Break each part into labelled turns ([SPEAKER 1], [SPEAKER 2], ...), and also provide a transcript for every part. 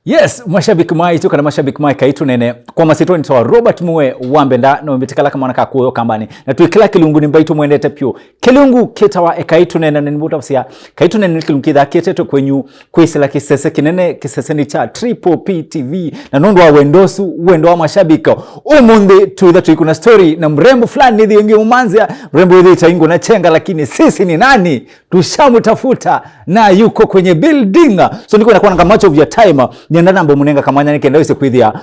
[SPEAKER 1] Yes, mashabiki mai tuka na mashabiki mai kaitu nene kwa masitoni tawa Robert Muwe wambenda no mbitikala kama wanaka kuyo kambani na tuikila kilungu ni mbaitu mwendete pyo kilungu kitawa kaitu nene nimuta wasiya kaitu nene kilungu kitha kieteto kwenyu kuisila kisese kinene kisese ni cha Triple P TV na nundu wa wendosu wendo wa mashabika umundi tuitha tuikuna story na mrembo fulani nidhi yengi umanzia mrembo hidhi itaingu na chenga lakini sisi ni nani tushamu tafuta na yuko kwenye building so niko nakuwa nga much of your time nienda nambo munenga kamanya nikenda wese kwithia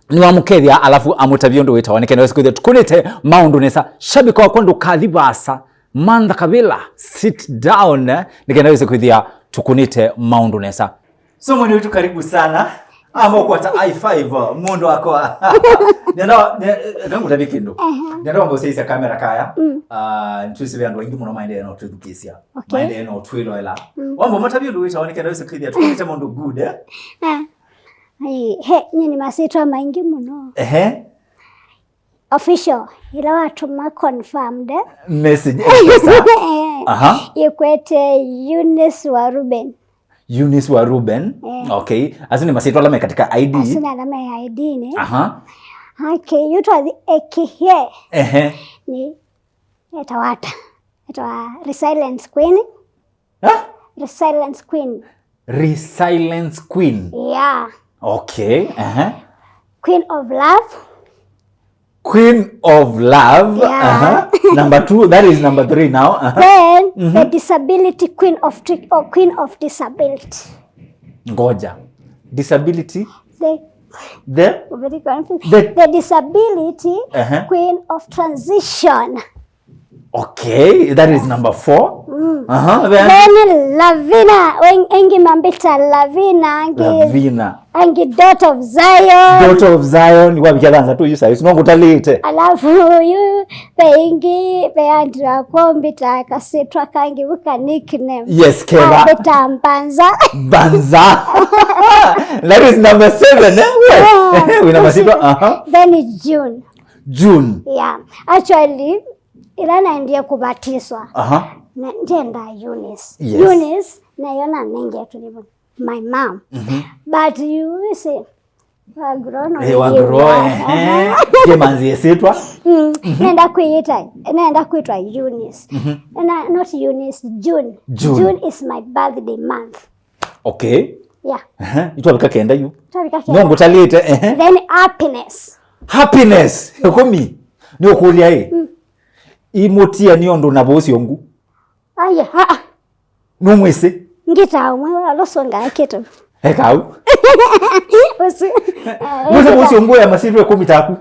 [SPEAKER 1] niwamukethia alafu amutabio ndo witawa nikenda wese kwithia tukunite maundu nesa shabika wako ndo kathibasa Martha Kabila sit down nikenda wese kwithia tukunite maundu nesa so mwene wetu karibu sana ama kwa ta i5 mundu wako nenda ndangu tabikindo nenda wambo seisa kamera kaya ntusibe ando wengi muno maende no tudukisia maende no twilo ela wambo matabio ndo witawa nikenda wese kwithia tukunite maundu good
[SPEAKER 2] he nini masitwa maingi muno official ila watu ma confirmed
[SPEAKER 1] message
[SPEAKER 2] ikwete Eunice wa Ruben.
[SPEAKER 1] Eunice wa Ruben okay asini masitwa alama katika ID
[SPEAKER 2] asini alama ya ID ne okay yutwa ekihe ni etawata Resilience Queen Resilience Queen
[SPEAKER 1] Resilience Queen
[SPEAKER 2] yeah
[SPEAKER 1] okay
[SPEAKER 2] Queen of Love
[SPEAKER 1] Queen of Love
[SPEAKER 2] yeah.
[SPEAKER 1] Number 2 that is number 3 now
[SPEAKER 2] then the Disability Queen of Queen of Disability
[SPEAKER 1] ngoja disability
[SPEAKER 2] the very confused the Disability Queen of Transition
[SPEAKER 1] okay that is number 4
[SPEAKER 2] then Lavina wengi mambita Lavina angi Daughter of Zion
[SPEAKER 1] wabikianza tu yusa isinongo talite
[SPEAKER 2] alafu yu pengi peandra kombita kasitwa kangi buka nickname
[SPEAKER 1] yes keva
[SPEAKER 2] beta Banza
[SPEAKER 1] that is number 7 we number 7
[SPEAKER 2] then it's June yeah actually ilana ndiye kubatiswa na ndenda Eunice
[SPEAKER 1] yes.
[SPEAKER 2] Eunice na yona nenge tulivu my mom but you say wagrono
[SPEAKER 1] kemanzi esitwa
[SPEAKER 2] nenda kuitwa Eunice not Eunice June is my birthday month
[SPEAKER 1] okay
[SPEAKER 2] yeah
[SPEAKER 1] itwabika kenda yu nongo talite
[SPEAKER 2] then happiness
[SPEAKER 1] komi ni okulia imotia niondo na bosi ongu
[SPEAKER 2] aya
[SPEAKER 1] numwese
[SPEAKER 2] ngita umwe alosonga aketo
[SPEAKER 1] ekau Muze bosi ongu ya masitwe 10 taku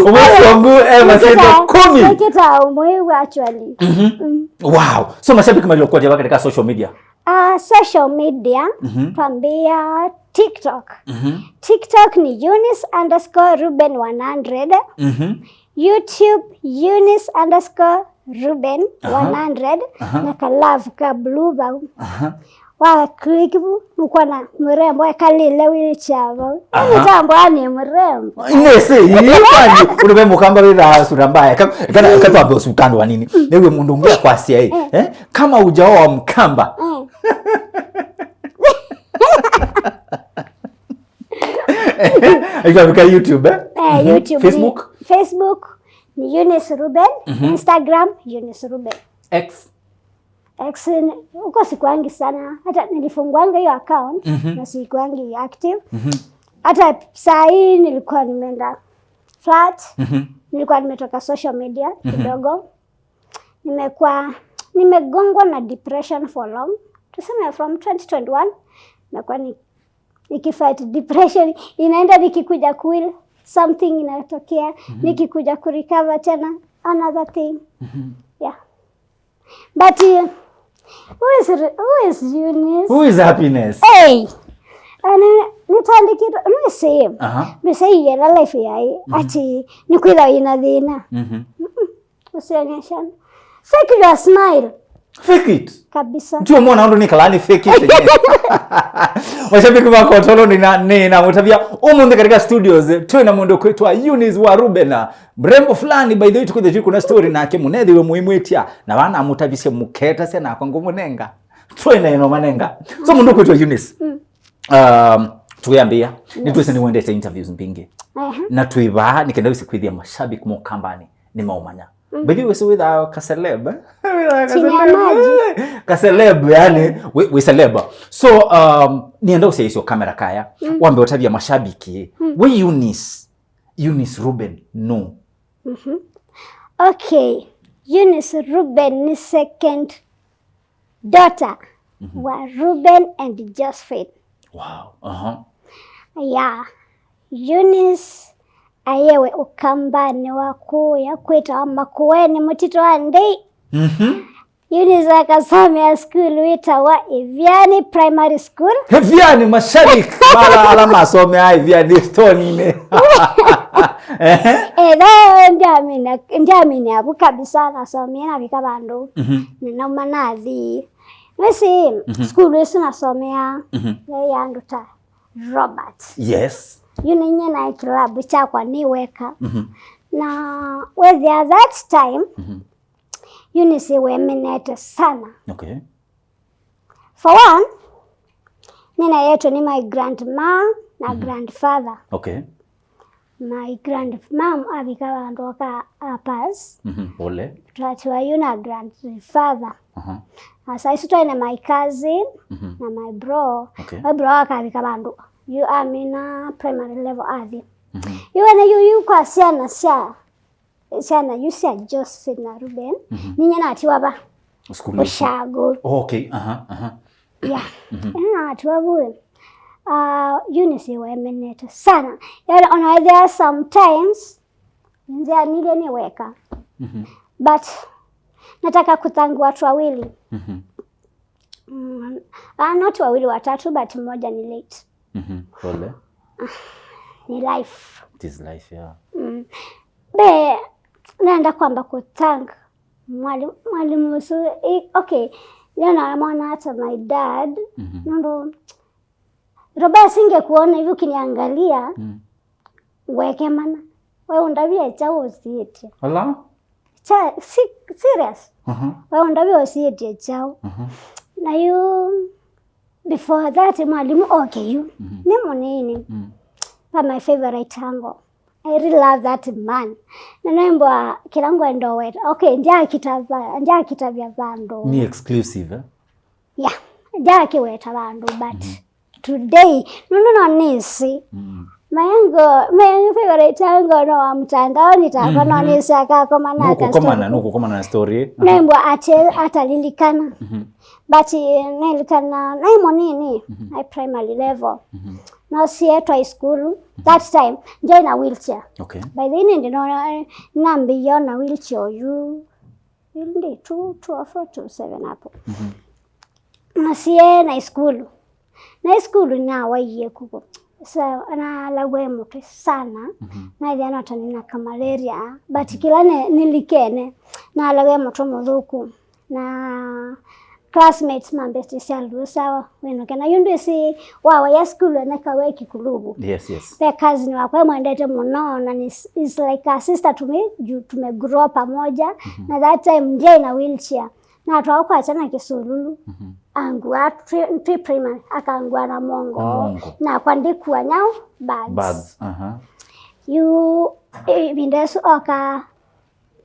[SPEAKER 1] bosi ongu masitwe 10
[SPEAKER 2] ngita umwe actually
[SPEAKER 1] wow so mashabiki maliokuwa jawa katika social media
[SPEAKER 2] twambia TikTok ni Eunice_Ruben 100 YouTube Eunice_Ruben 100 na ka love ka blue ba wa click mko na mrembo akalile wheelchair mitambo ani mrembo
[SPEAKER 1] nese yipani urube mukamba wira sura mbaya kana katwambe usukando wa nini newe mundu ngia kwasia kama ujaoa mkamba Ika YouTube
[SPEAKER 2] YouTube Facebook ni Eunice Ruben Instagram Eunice Ruben
[SPEAKER 1] X
[SPEAKER 2] uko sikuangi sana hata nilifunguanga hiyo account na sikuangi active hata saa hii nilikuwa nimeenda flat nilikuwa nimetoka social media kidogo nimegongwa na depression for long tuseme from 2021 nakuwa nikifight depression inaenda nikikuja kuil something inatokea nikikuja kurecover tena another thing yeah but who is Eunice
[SPEAKER 1] who is happiness
[SPEAKER 2] nitandikira no say yela life yai ati nikwila ina dhina usionyesha fake your smile
[SPEAKER 1] fake it
[SPEAKER 2] kabisa
[SPEAKER 1] ndio muona ndo nikalani fake it washabiki wako tolo na mutabia umunde katika studios tuna mundu kwitwa Eunice wa Ruben mrembo fulani by the way tukuje kuna story nake munethi we muhimu etia na bana mutabise muketa sena kwa ngumunenga twene no manenga so mundu kwitwa Eunice tuyambia ni twese ni wendete interviews mbingi na tuiba nikenda usikwithia mashabiki mo kambani ni maumanya bidi wese without kaceleb kaceleb yani we celeb so nienda usiisio kamera kaya wambe utabia mashabiki we Eunice Ruben no
[SPEAKER 2] okay Eunice Ruben ni second daughter wa Ruben and Josephine.
[SPEAKER 1] Wow.
[SPEAKER 2] Yeah. Eunice ayewe ukambani wakuya kwita makuweni mutito wa ndei. Eunice akasomea school witawa Eviani Primary School.
[SPEAKER 1] Eviani mashabiki mala alama asomea Eviani stone ime.
[SPEAKER 2] Ndiamini abu kabisa nasomea na bika bandu. Nina manathi. Wesi school wesu nasomea yandu ta Robert.
[SPEAKER 1] Yes.
[SPEAKER 2] Yuni nye na kilabu chakwa niweka. Na with at that time Eunice weminete sana.
[SPEAKER 1] Okay.
[SPEAKER 2] For one, nina yetu ni my grandma na grandfather.
[SPEAKER 1] Okay.
[SPEAKER 2] My grandmom abikawa ndoka apas.
[SPEAKER 1] Ole.
[SPEAKER 2] Tuwa yuna grandfather. Asa isu tuwa my cousin na my bro.
[SPEAKER 1] Okay.
[SPEAKER 2] My bro waka abikawa ndo. You are mina primary level adi. Yuwana yu kwa siana yu siya Josephine na Ruben. Ninya na atiwa ba. Ushago.
[SPEAKER 1] Okay.
[SPEAKER 2] Yeah. Na atiwa buwe. Eunice weminete sana. Yana ona there are sometimes nzia nile niweka. But nataka kutangu watu wawili. Not wawili watatu but mmoja ni late.
[SPEAKER 1] Ole.
[SPEAKER 2] Ni life.
[SPEAKER 1] It is life, yeah.
[SPEAKER 2] Be naenda kwamba kutanga mwalimu okay. Yana mwana hata my dad. Ndo Roba singe kuona hivi ukiniangalia weke mana wewe undavia chao usiete.
[SPEAKER 1] Ala?
[SPEAKER 2] Serious. Wewe undavia usiete chao. Na you before that mwalimu okay you ni munini. But my favorite tango. I really love that man. Na naimba kilangu ndo wet. Okay, ndia kitabia bando.
[SPEAKER 1] Ni exclusive, eh?
[SPEAKER 2] Yeah. Ndia kiweta bando but today no nisi my favorite tango no amtandao nitaka no nisi akako manaka
[SPEAKER 1] nuko kama na story
[SPEAKER 2] nembo atalilikana but nilikana naimo nini I primary level now see at high school that time join a wheelchair.
[SPEAKER 1] Okay.
[SPEAKER 2] By the end no nambi yona wheelchair you ndi 2 or 4 to 7 hapo na sie na school na waiye kuko so na lagwe mtu sana na ile anata nina malaria but kila nilikene na lagwe mtu mudhuku na classmates mambesti saldu sawa weno kana yundu si wawa ya school na kawe kikulubu.
[SPEAKER 1] Yes.
[SPEAKER 2] The cousin wako mwendete muno na is like a sister to me tume grow pamoja na that time ndiye na wheelchair na tuwako achana kisululu angua primary akaangua na mongo na kwandikuwa nyao bags. You bindesu oka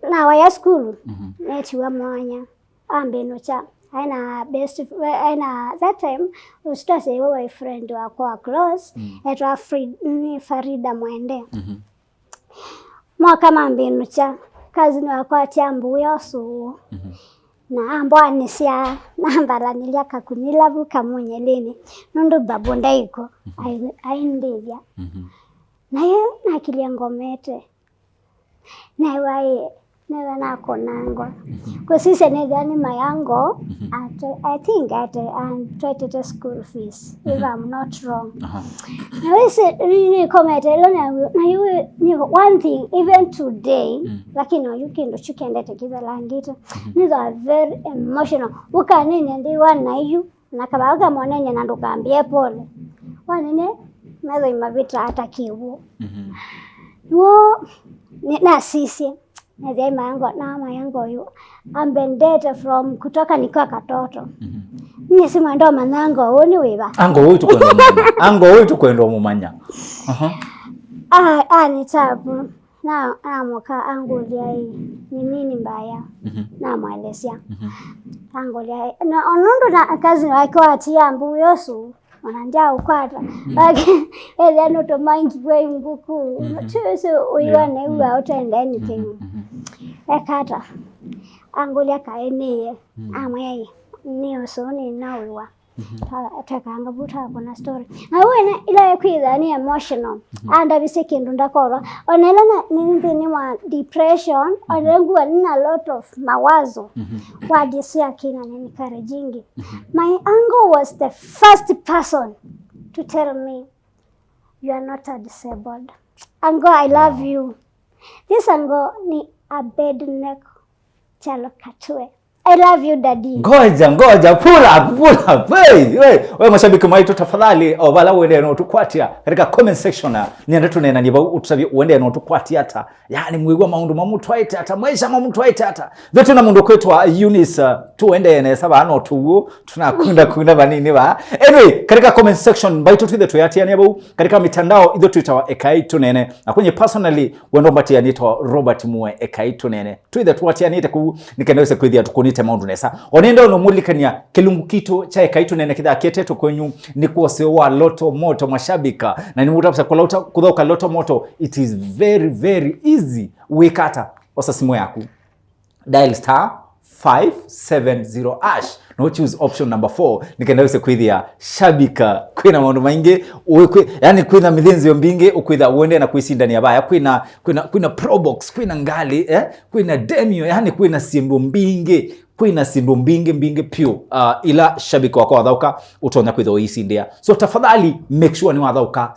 [SPEAKER 2] na waya school netiwa mwanya ambeno cha aina best aina that time usitose wewe friend wako close etwa Farida Mwende mwaka mambeno cha kazi ni wako atyambu yosu na ambo anisia nambala niliaka kunilavu kamunyelini nundu babunda iko aindivya naye nakilia ngomete nawe nako nango kwa sisi nedhani mayango I think at and school fees if I'm not wrong. Nawe ni komete lo na you one thing even today lakini yukindo chikendete kiza langito nizo are very emotional ukanene ndi wana you nakabaga monenya nandukambie pole wanene nazo imavita hata kiwu wo na sisi na mayango yu ambendete from kutoka nikiwa katoto Nisi mwendo manango uni wiba.
[SPEAKER 1] Ango witu kwendo mumanya. Ango witu kwendo mumanya.
[SPEAKER 2] Ni tabu. Na amuka angulia ni nini mbaya. Na mwalesia. Angulia na onundu na kazi wake watia mbuyosu. Wanandia ukwata. Like ele no to mind way nguku. So uiwane uwa utend anything. Ekata. Angulia kaeneye. Amwe niyo so ni nawiwa. Takanga buta kuna story. Awena ila kwiza ni emotional. Anda bisekindu ndakoro. Onela na ni wa depression, onelengwa nina lot of mawazo. Wadisia kina ni karejingi. My uncle was the first person to tell me you are not a disabled. Uncle, I love you. This uncle ni Abednego Chalo Katue. I love you daddy.
[SPEAKER 1] Ngoja pull up. Wewe mashabiki maitu tafadhali wala uende na utukwatia katika comment section niende tunena niba utusabye uende na utukwatia hata yani mwigwa maundu mamutu aite hata maisha mamutu aite hata vetu na mundu kwetwa Eunice tuende ne saba ano tugu tunakunda banini ba anyway katika comment section baitu twithe tuyatia niba katika mitandao idho twitawa Ekaitu Nene na kwenye personally wendo mbatia nitwa Robert Mue Ekaitu Nene twithe tuwatia nite ku nikendaweza kwithia tukunite maundu nesa onenda no mulikania kilungu kito cha Ekaitu Nene kitha keteto kwenyu ni kuosewa loto moto mashabika na ni mutapsa kulauta kudhoka loto moto. It is very very easy wikata osa simu yaku dial *570# no choose option number 4 nikendaweza kwithia shabika kwina maundu maingi yani kwina mithinzi mbingi ukwitha uende na kuisinda ni abaya kwina probox kwina ngali kwina demio yani kwina sindu mbingi mbingi pio ila shabika wako wathauka utonya kwitha uisindia so tafadhali make sure ni wathauka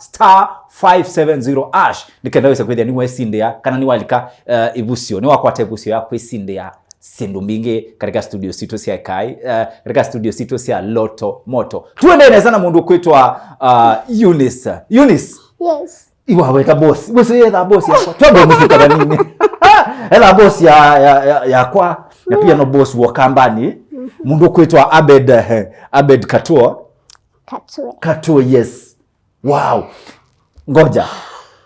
[SPEAKER 1] *570# nikendaweza kwithia ni wesindia kana ni walika ibusio ni wakwata ibusio ya kwisindia sindu mbingi katika studio sito sia Kai katika studio sito sia Loto Moto tuende sana mundu kwitwa Eunice.
[SPEAKER 2] Yes.
[SPEAKER 1] Iwa weta boss yetha boss yakwa twende mufika nini ela boss ya kwa na pia no boss wa kambani mundu kwitwa Abed Katue yes. Wow. Ngoja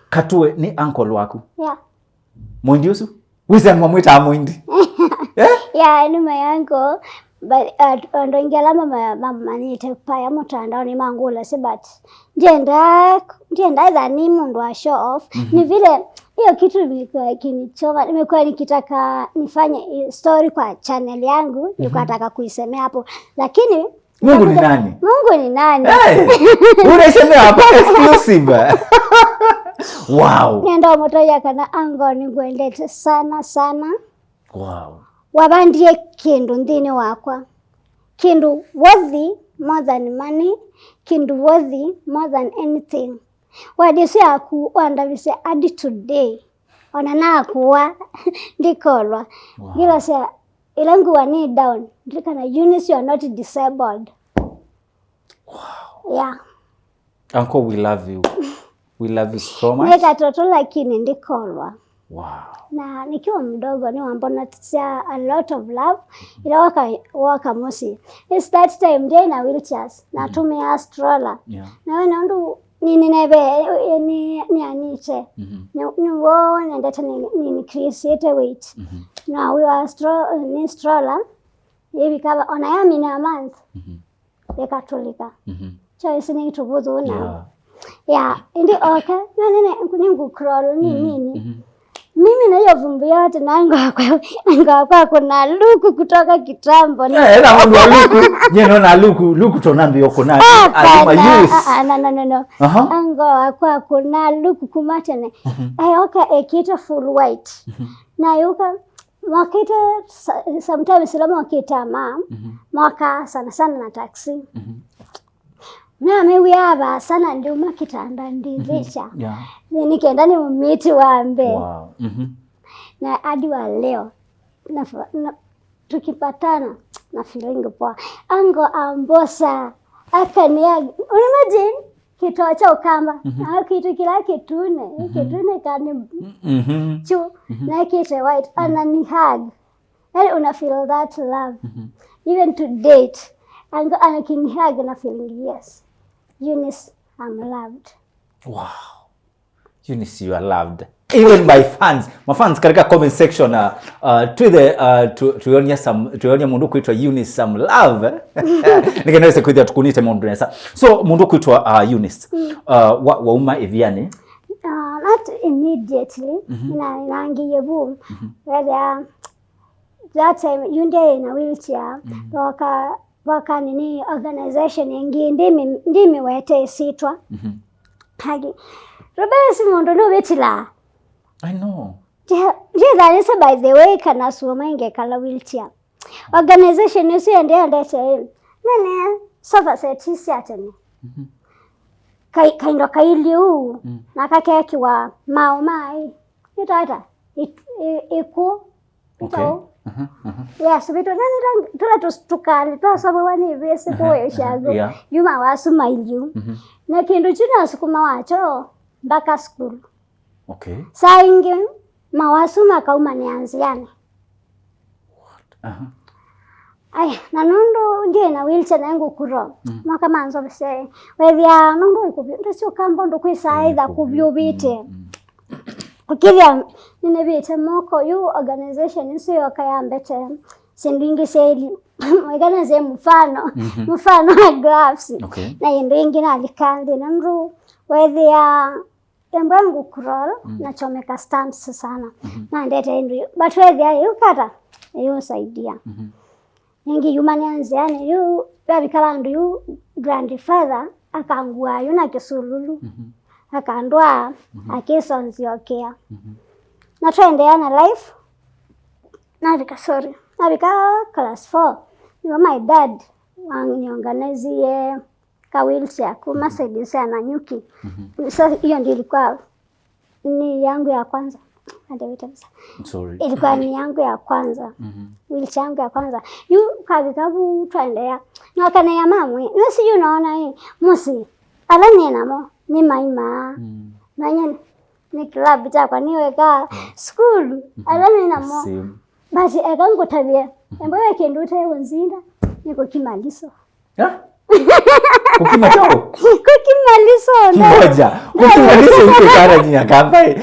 [SPEAKER 1] Katue ni uncle wako?
[SPEAKER 2] Yeah.
[SPEAKER 1] Mundi usu wisa mwamwita muindi
[SPEAKER 2] Yeah, ni my uncle, but ndo ingela mama nite paya mutandao mangula si but jenda za ni mundu wa show off ni vile hiyo kitu ilikuwa kinichoma. Nimekuwa nikitaka nifanye story kwa channel yangu nilikuwa nataka kuisemea hapo lakini
[SPEAKER 1] Mungu ni nani? Hey, unaisemea hapa exclusive. Wow.
[SPEAKER 2] Nenda moto yakana ango ni gwendete sana.
[SPEAKER 1] Wow.
[SPEAKER 2] Wabandie kindu ndini wakwa. Kindu worthy more than money. Kindu worthy more than anything. Wadisi aku wandavise adi today. Onana akuwa ndikolwa. Gila siya ilangu wani down. Ndika na Eunice, you are not disabled.
[SPEAKER 1] Wow.
[SPEAKER 2] Yeah.
[SPEAKER 1] Uncle, we love you. We love you so much.
[SPEAKER 2] Nika toto lakini ndikolwa.
[SPEAKER 1] Wow.
[SPEAKER 2] Na nikiwa mdogo ni wambona tisia a lot of love. Ila waka mosi. It's that time day na wheelchairs. Na tumia stroller.
[SPEAKER 1] Yeah.
[SPEAKER 2] Na wena undu ninebe ni aniche. Ni wo nendeta ni create weight. Na we were stroller. Yebi kaba onayami na month. Katolika. Choice ni tubudu na. Yeah, indi okay. Na ningu crawl ni nini. Mimi na hiyo vumbi yote na kwa kuna luku kutoka kitambo.
[SPEAKER 1] Na mundu wa luku. Nyeno na luku tonambi yoko na.
[SPEAKER 2] No. Ango kwa kuna luku kumatene. Ayoka ekita full white. Na yoka mwakita sometimes silama wakita mwaka sana na taxi. Na mewi haba sana ndio makitanda ndilisha.
[SPEAKER 1] Yeah.
[SPEAKER 2] Nikaenda ni mumiti wambe.
[SPEAKER 1] Wow.
[SPEAKER 2] Na hadi wa leo na tukipatana na feeling poa. Ango ambosa akania unimagine kitu cha ukamba au kitu kila kitune kani chu na kitu white anani hug. Yani una feel that love. Even to date anakinihag na feeling yes, Eunice, I'm loved.
[SPEAKER 1] Wow. Eunice, you are loved. Even by fans. Mafans katika comment section tuyonia mundu kuitwa Eunice some love. Nikenaweza kuithia tukunite mundu nesa. So mundu kuitwa Eunice. Wauma eviane?
[SPEAKER 2] Not immediately. Nangiye boom. Whether that time yunde in a wheelchair. Waka nini organization yengi ndimi wete sitwa. Hagi. Robesi mundu no betila.
[SPEAKER 1] I know.
[SPEAKER 2] That is by the way kana suoma inge kala wheelchair. Organization yusu yende nene sofa set isi atene. Kaindo kailiu na kakeki wa maomai. Ita iku.
[SPEAKER 1] Okay.
[SPEAKER 2] Yes, bitu nani tula tukali twa sababu wani vese kwa shago. Yuma wasu mailiu. Na kindu chuna sukuma wacho mpaka school.
[SPEAKER 1] Okay.
[SPEAKER 2] Saa ingi mawasu makauma nianziane.
[SPEAKER 1] What?
[SPEAKER 2] Ay, na nundu ndiye na wheelchair na yangu kuro. Mwaka manzo bise. Wethia nundu ikubyo. Ndesio kambo ndu kwisaidha kubyo bite. Kukiria nine bite moko yu organization nisi wakayambete. Sindingi seli. Mwegana mfano. Mfano wa graphs.
[SPEAKER 1] Okay.
[SPEAKER 2] Na yendo ingi na alikandi. Nundu wethia embo yangu kurol na chomeka stamps sana. Na ndete indu. But wethia yu kata. Yu saidia. Nengi yumani anziane yu babikalandu yu grandfather akangua yu na kisululu. Akandua akisonziokea. Na tuendeana life. Navika class 4. Yu my dad waniorganizie ka wheelchair kuma saidisia na nyuki. So hiyo ndio ilikuwa ni yangu ya kwanza.
[SPEAKER 1] Sorry.
[SPEAKER 2] Ilikuwa ni yangu ya kwanza. Wheelchair yangu ya kwanza. Yu kabikabu tuendea. Na wakane ya mamwe. Nasi yu naona hii. Musi. Ala namo. Ni maima. Na nye ni club chakwa niweka school. Ala namo. Basi ekangu tabia. Embo ya kendute wonzinda. Niko kimaliso.
[SPEAKER 1] Ya? Ukimaliso?
[SPEAKER 2] Kukimaliso.
[SPEAKER 1] Ngoja. Ukimaliso uko kara ni akambai.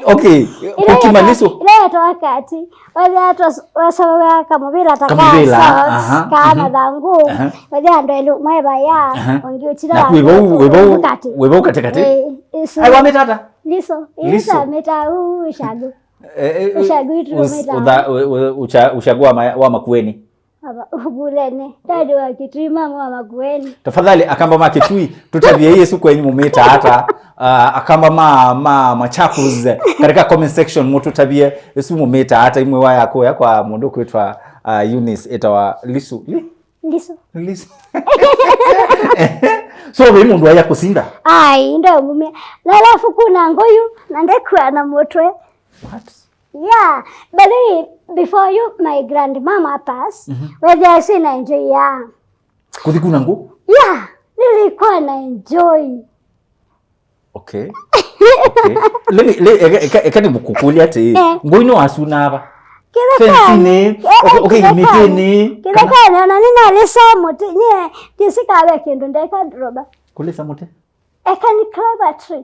[SPEAKER 1] Okay. Ukimaliso.
[SPEAKER 2] Ile to wakati. Wale watu wasawa kama bila takasa. Kama dangu. Wale ando elu mweba ya. Wangi uchira.
[SPEAKER 1] Webo katikati. Ai wametata.
[SPEAKER 2] Liso. Isa meta ushagu. Ushagu itu meta.
[SPEAKER 1] Ushagu wa Makueni.
[SPEAKER 2] Ubulene dadi wa Kitui mama wa Makueni.
[SPEAKER 1] Tafadhali akamba Makitui tutabie Yesu kwenye mumeta hata akamba Machakos katika comment section mutu tabie Yesu mumeta hata imwe wa yako kwa mundu kwetwa Eunice etawa Lisu. So we mundu aya kusinda.
[SPEAKER 2] Ai ndo mume. Lalafu kuna ngoyu na ndekwa na motwe.
[SPEAKER 1] What?
[SPEAKER 2] Yeah, but before you, my grandmama passed, whether I say na enjoy ya.
[SPEAKER 1] Kuthikuna ngu?
[SPEAKER 2] Yeah, nilikuwa na enjoy.
[SPEAKER 1] Okay. Ekani bukukulia te. Ngoino asuna aba. Fensine. Okay, miteni.
[SPEAKER 2] Kile kana na nina lesa mote nye tisika abe kendo ndeka droba.
[SPEAKER 1] Kulesa mote?
[SPEAKER 2] Ekani clever tree.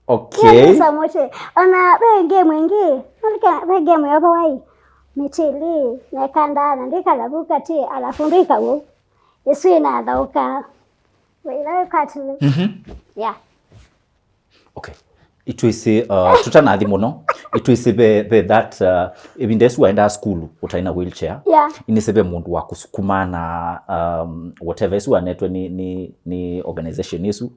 [SPEAKER 1] Okay.
[SPEAKER 2] Lesa mote. Ona bege mwingi. Nalika bege mwe wai. Mitili na kandana ndika labuka ti alafundika wo. Yesu ina dauka. Wewe katile. Yeah.
[SPEAKER 1] Okay. Itwise tutanathi muno. Itwise be that ebindesu waenda school utaina wheelchair.
[SPEAKER 2] Yeah.
[SPEAKER 1] Inisebe mundu wa kusukuma na whatever yesu anetwe ni organization yesu.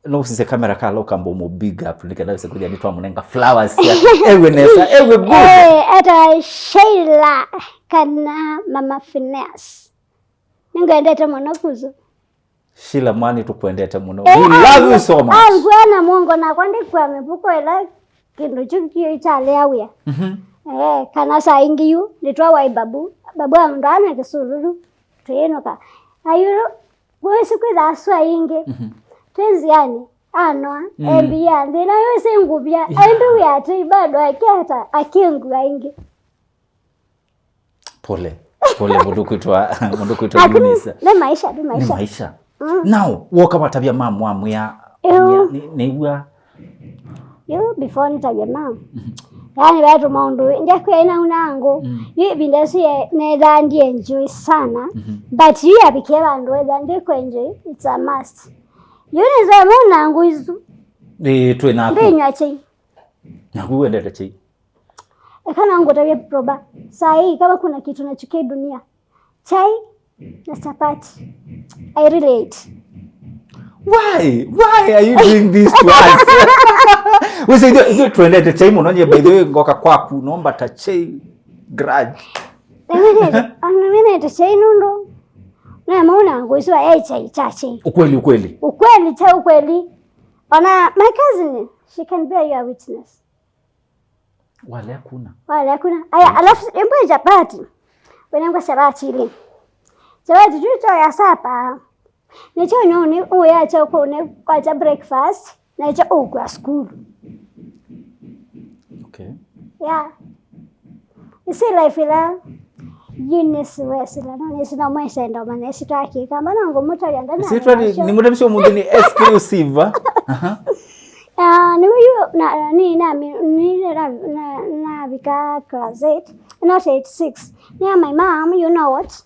[SPEAKER 1] No usise kamera ka loka mbomo big up nikenda sikuja nitwa munenga flowers ya ewe nesa ewe good.
[SPEAKER 2] Ata Sheila kana mama Phineas. Ningaendete mwanakuzo.
[SPEAKER 1] Sheila mwani tukuendete muno. We love you so much.
[SPEAKER 2] Angwana Mungu na kwandi kwa mebuko ela kindu chukio chale awia. Kana sa ingiyu nitwa wai babu andana kesululu tuyenoka. Ayuro wese kwida swa inge. Tenziani anwa embia ndina yose ngubya aindu yati bado aketa akingu aingi.
[SPEAKER 1] Pole mundu kuitwa Eunice.
[SPEAKER 2] Ni maisha.
[SPEAKER 1] Now woka batabia mamu amu ya neigua
[SPEAKER 2] yo before nitabia mamu. Yani watu maundu ndia kwena unangu yu bindasi netha ndi enjoy sana but yu abike bandu wetha ndi ku enjoy it's a must. Yuni za munangu izu
[SPEAKER 1] twe nako
[SPEAKER 2] ndinywa chai
[SPEAKER 1] naku wendete chai
[SPEAKER 2] ekana ngo tabia proba sai kama kuna kitu nachukia dunia chai na chapati. I relate.
[SPEAKER 1] Why are you doing this to us? We say you trended the chai mononye by the way ngoka kwaku nomba ta chai grudge.
[SPEAKER 2] Ana ta chai nundo. Na mauna ngozwa chai.
[SPEAKER 1] Ukweli.
[SPEAKER 2] Cha ukweli. Ona my cousin, she can bear your witness.
[SPEAKER 1] Wale hakuna.
[SPEAKER 2] Aya alafu embo chapati. Wenangwa chapati ile. Chapati juto ya sapa. Nicho nyoni uyacha ukone kwa breakfast na icho ukwa school.
[SPEAKER 1] Okay.
[SPEAKER 2] Yeah. You see life ila Eunice wesila no nisina mwesenda mane sitaki kama nango muto yanda na.
[SPEAKER 1] Sitwali ni mudabisho mundu ni exclusive.
[SPEAKER 2] Ni vika class 8 not 86. Yeah, my mom, you know what?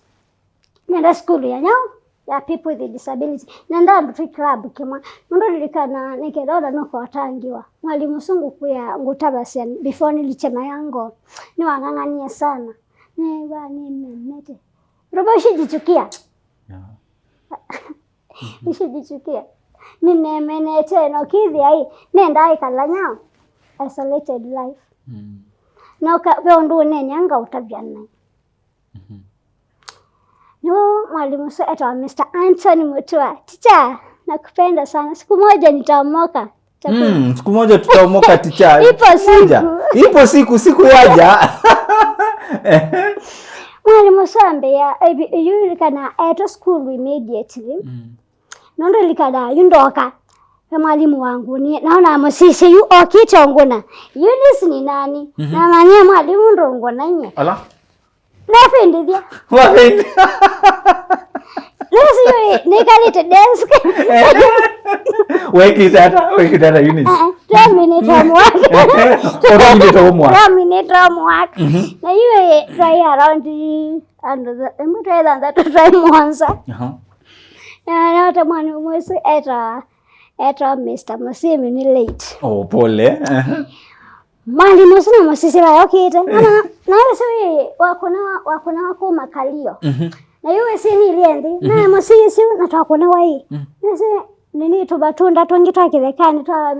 [SPEAKER 2] Nenda school ya nyao ya people with disability. Nenda mtu club kimwa. Ndo nilikana nikedora no kwa tangiwa. Mwalimu sungu kuya ngutabasya before nilichema yango. Ni wangangania sana. Newa ni mmete. Robo shijichukia.
[SPEAKER 1] Yeah.
[SPEAKER 2] Shijichukia. Ninemenete no kithi ai nenda ikalanya isolated life. Na kwa ndo nenyanga utabyana. No, mwalimu wetu Mr. Anthony Mutua. Teacher, nakupenda sana. Siku moja nitaomoka.
[SPEAKER 1] Siku moja tutaomoka teacher. Ipo siku yaja.
[SPEAKER 2] Mwalimu sambe ya you kana at school immediately. Nondo likada yundoka. Mwalimu wangu ni naona musisi yu okitongona. Eunice ni nani? Na manya mwalimu ndongo nanye.
[SPEAKER 1] Ala.
[SPEAKER 2] Nafindithia.
[SPEAKER 1] Wafindi.
[SPEAKER 2] Nasi nikalite desk.
[SPEAKER 1] Weki data Eunice.
[SPEAKER 2] 10 minutes homework.
[SPEAKER 1] 4 minutes homework.
[SPEAKER 2] 10 minutes homework. Na you try around and the try that try Mwanza. Na hata mwalimu mwesu eta Mr. Musimi ni late.
[SPEAKER 1] Oh, pole.
[SPEAKER 2] Mwalimu sina musisi wa okite. Na wewe wakona wako makalio. Na yuwe sini iliendi. Na musisi natwakona wai. Nase nini tubatunda twangi twakithekani twa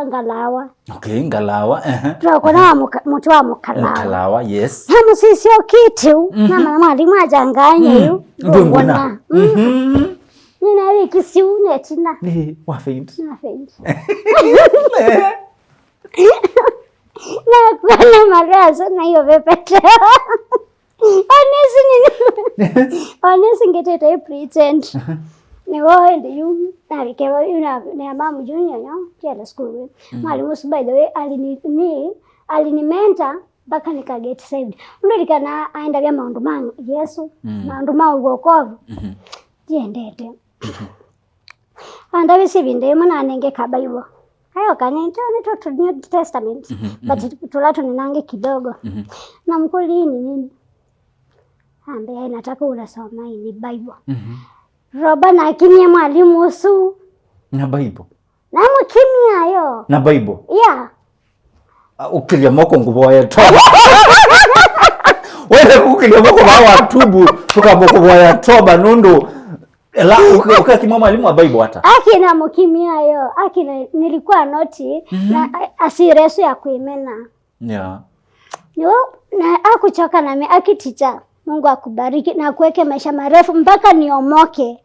[SPEAKER 2] ngalawa.
[SPEAKER 1] Okay, ngalawa.
[SPEAKER 2] Twakona mutu wa mukalawa.
[SPEAKER 1] Ngalawa, yes.
[SPEAKER 2] Na musisi okite. Na mwalimu ajanganye yu.
[SPEAKER 1] Ndunguna.
[SPEAKER 2] Nina wiki siune tina.
[SPEAKER 1] Wafindi.
[SPEAKER 2] Na kwa marazo na hiyo vepete. Honestly ngete pretend. Ni wao ndi yu na vikewa yu na mamu junior no kila school. Mwalimu by the way alinimenta mpaka nikaget saved. Ndo likana aenda vya maundu mangu Yesu. Maundu mangu wokovu. Jendete. Anda bisi binde muna nenge kabaibo. Hayo kanito to New Testament. But tulato ninange kidogo. Na mkuli nini? Ambe nataka unasoma hii Bible. Roba na kimya mwalimu usu.
[SPEAKER 1] Na Bible.
[SPEAKER 2] Na mkimya yo.
[SPEAKER 1] Na Bible.
[SPEAKER 2] Yeah.
[SPEAKER 1] Ukilia moko nguboya toba. Wewe ukilia moko bawa tubu tukamoko boya toba nundo. Ela ukakimwa mwalimu wa Bible hata.
[SPEAKER 2] Akina mkimya yo. Akina nilikuwa noti na asiresu ya kuimena.
[SPEAKER 1] Yeah.
[SPEAKER 2] Yo na akuchoka na mimi akiticha. Mungu akubariki na kuweke maisha marefu mpaka niomoke.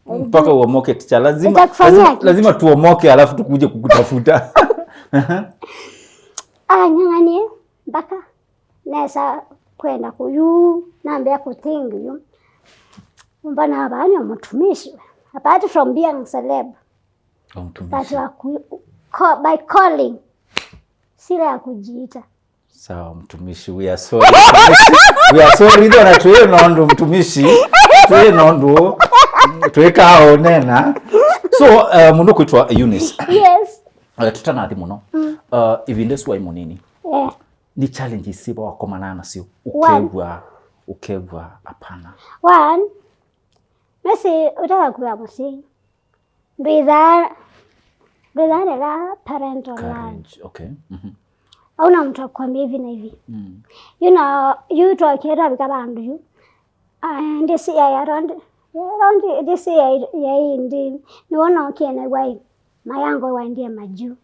[SPEAKER 1] Mpaka uomoke ticha. Lazima tuomoke alafu tukuje kukutafuta.
[SPEAKER 2] Nyang'anie mpaka nesa kwenda kuyu naambia kutingi yu. Mbana abani omutumishi. Apart from being celeb. But by calling sila ya kujiita.
[SPEAKER 1] Sawa mtumishi, we are sorry. We are sorry ndio na tuwe nondo mtumishi. Tuwe nondo. Tuweka hao nena. So mundu kuitwa Eunice.
[SPEAKER 2] Yes.
[SPEAKER 1] Tutanathi muno. Ibindesu wa imunini.
[SPEAKER 2] Yeah.
[SPEAKER 1] Ni challenge siba wakomana nacio ukegwa apana.
[SPEAKER 2] One, mesi utaka kuwa musi. Nditha la parental love.
[SPEAKER 1] Okay.
[SPEAKER 2] Hauna mtu akwambia hivi na hivi. You know, you talk here bika bandu you. And this year around this year indi ni wana okiene wai mayango waendie maju.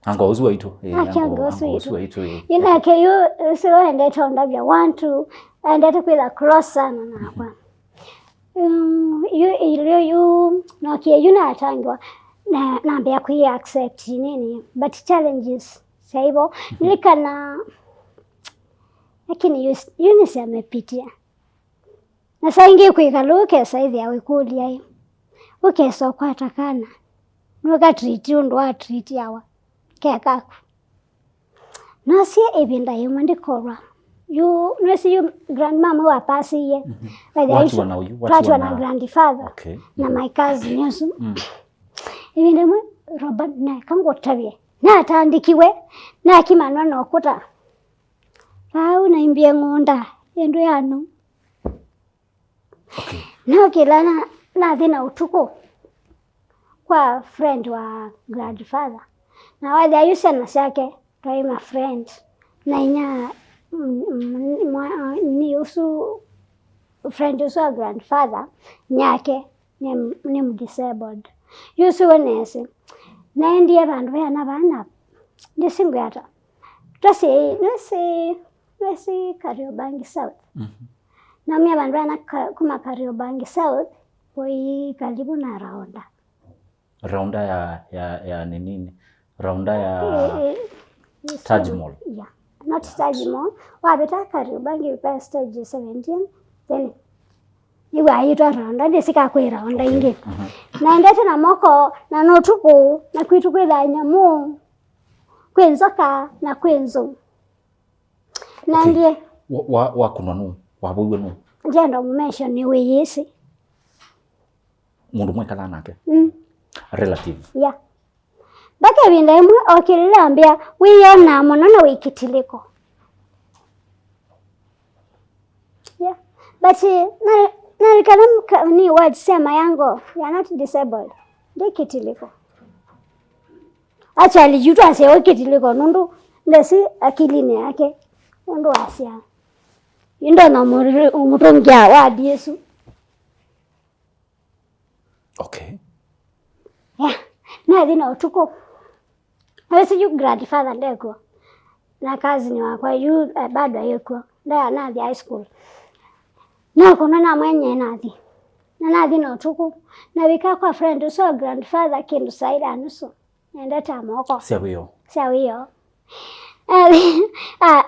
[SPEAKER 1] Ango uzwa ito.
[SPEAKER 2] Ango uzwa ito. Ina ke you so ende tonda bya want to and that with a cross sana na kwa. You no ke you na tangwa na bya ku accept nini but challenges saibo nilikana lakini Eunice amepitia na saingi kuikaluke saizi ya wikulia hiyo ukeso kwa takana nuka treat ndo wa treat yawa kekaku nasi ebinda yimwe korwa you nasi you grandmama wa pasi ye watu wana grandfather
[SPEAKER 1] okay.
[SPEAKER 2] Na my cousin yesu ebinda mwe roba na kango tabye na tandikiwe na kimanwa nokuta au naimbia ng'onda endo yanu.
[SPEAKER 1] Okay.
[SPEAKER 2] Na kila na thina utuko kwa friend wa grandfather. Na wale ayusha na shake toi my friend. Na inya ni usu friend usu wa grandfather nyake ni disabled. Yusu wenese. Na ndiye bandu yana bana. Ndisingu yata. Nasi Kariobangi South. Na mimi bandu bana kuma Kariobangi South koi karibu na Raunda.
[SPEAKER 1] Raunda ya nini? Raunda ya Taj Mall.
[SPEAKER 2] Yeah. Not Taj Mall. Wabeta Kariobangi pa stage 17. Then iwa ito Raunda desika kwa Raunda ingi. Na ndete na moko na notuku na kwitu kwa nyamu. Kwenzoka na kwenzo. Na ndiye
[SPEAKER 1] wa kunanu wabuwe nu
[SPEAKER 2] jendo mention ni wiyisi
[SPEAKER 1] mundu mwekala nake relative
[SPEAKER 2] yeah baka binda imwe okilambia wiyona muno na wikitiliko yeah but na kana ni word sema yango you are not disabled ndikitiliko actually jutu ase okitiliko nundu ndesi akilini yake nundu asia indo na umutongia wa Yesu.
[SPEAKER 1] Okay.
[SPEAKER 2] Yeah. Na dina utuko. Hawezi yu grandfather ndeko. Na kazi ni wakwa yu bado yuko. Nda na high school. Na kuna na mwenye nathi. Na dina utuko. Na wika kwa friend so grandfather kindu saida anusu. Nenda tamoko. Sawiyo.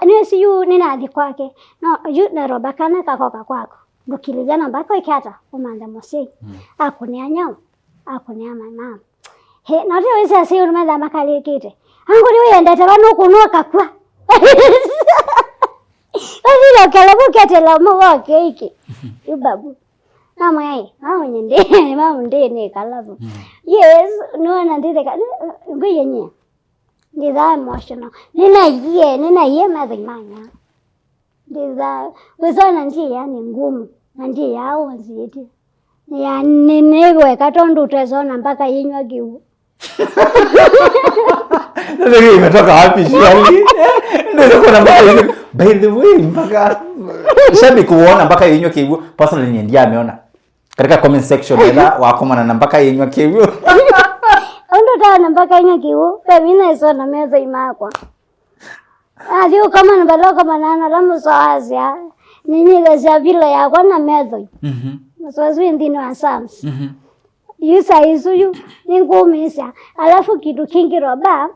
[SPEAKER 2] Nisi yu ninathi kwake no yu naroba kana kakoka kwako ndukilijana mbako ikata umanda mosi akunia nyao akunia mama he note wese asi urumeza makali kite anguri uyendete bano kunuka kwa Wazilo kalabu ketela mwa keiki ubabu mama yai mama ndene kalabu yes no na ndide ka nguyenye Ndiza emotional. Nina ye madhimanya. Ndiza wezana njia ni ngumu. Njia yao nzidi. Ya ninewe katondu utezona mpaka yinywa giu.
[SPEAKER 1] Ndio imetoka wapi shwali? Ndio kuna mbaya. By the way mpaka shabi kuona mpaka yinywa kiu. Personally ndio ameona. Katika comment section wako na mpaka yinywa kiu.
[SPEAKER 2] Ndo tana mpaka inyo kiu pemina isona meza imakwa adio kama nabaloka manana lamu soazia nini gaza bila ya kwa na meza soazwi ndino asams yusa isuyu ningumisa alafu kitu kingi roba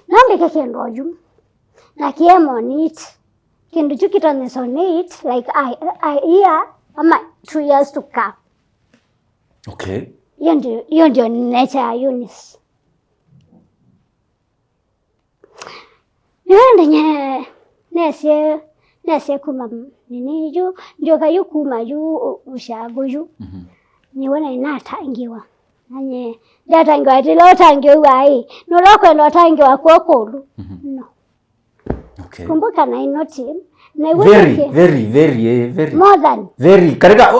[SPEAKER 2] nambe kekendoju na kiemo neat kindu chukita so neat like I year ama 2 years to come.
[SPEAKER 1] Okay.
[SPEAKER 2] Hiyo ndio nature ya Eunice. nenye nese kuma nini ju ndio kayu kuma ju ushago ju niwona inatangiwa nanye ndatangiwa ati lo tangiwa ai no loko ndo tangiwa kokolu no.
[SPEAKER 1] Okay.
[SPEAKER 2] Kumbuka na inoti na
[SPEAKER 1] very
[SPEAKER 2] more than
[SPEAKER 1] very karika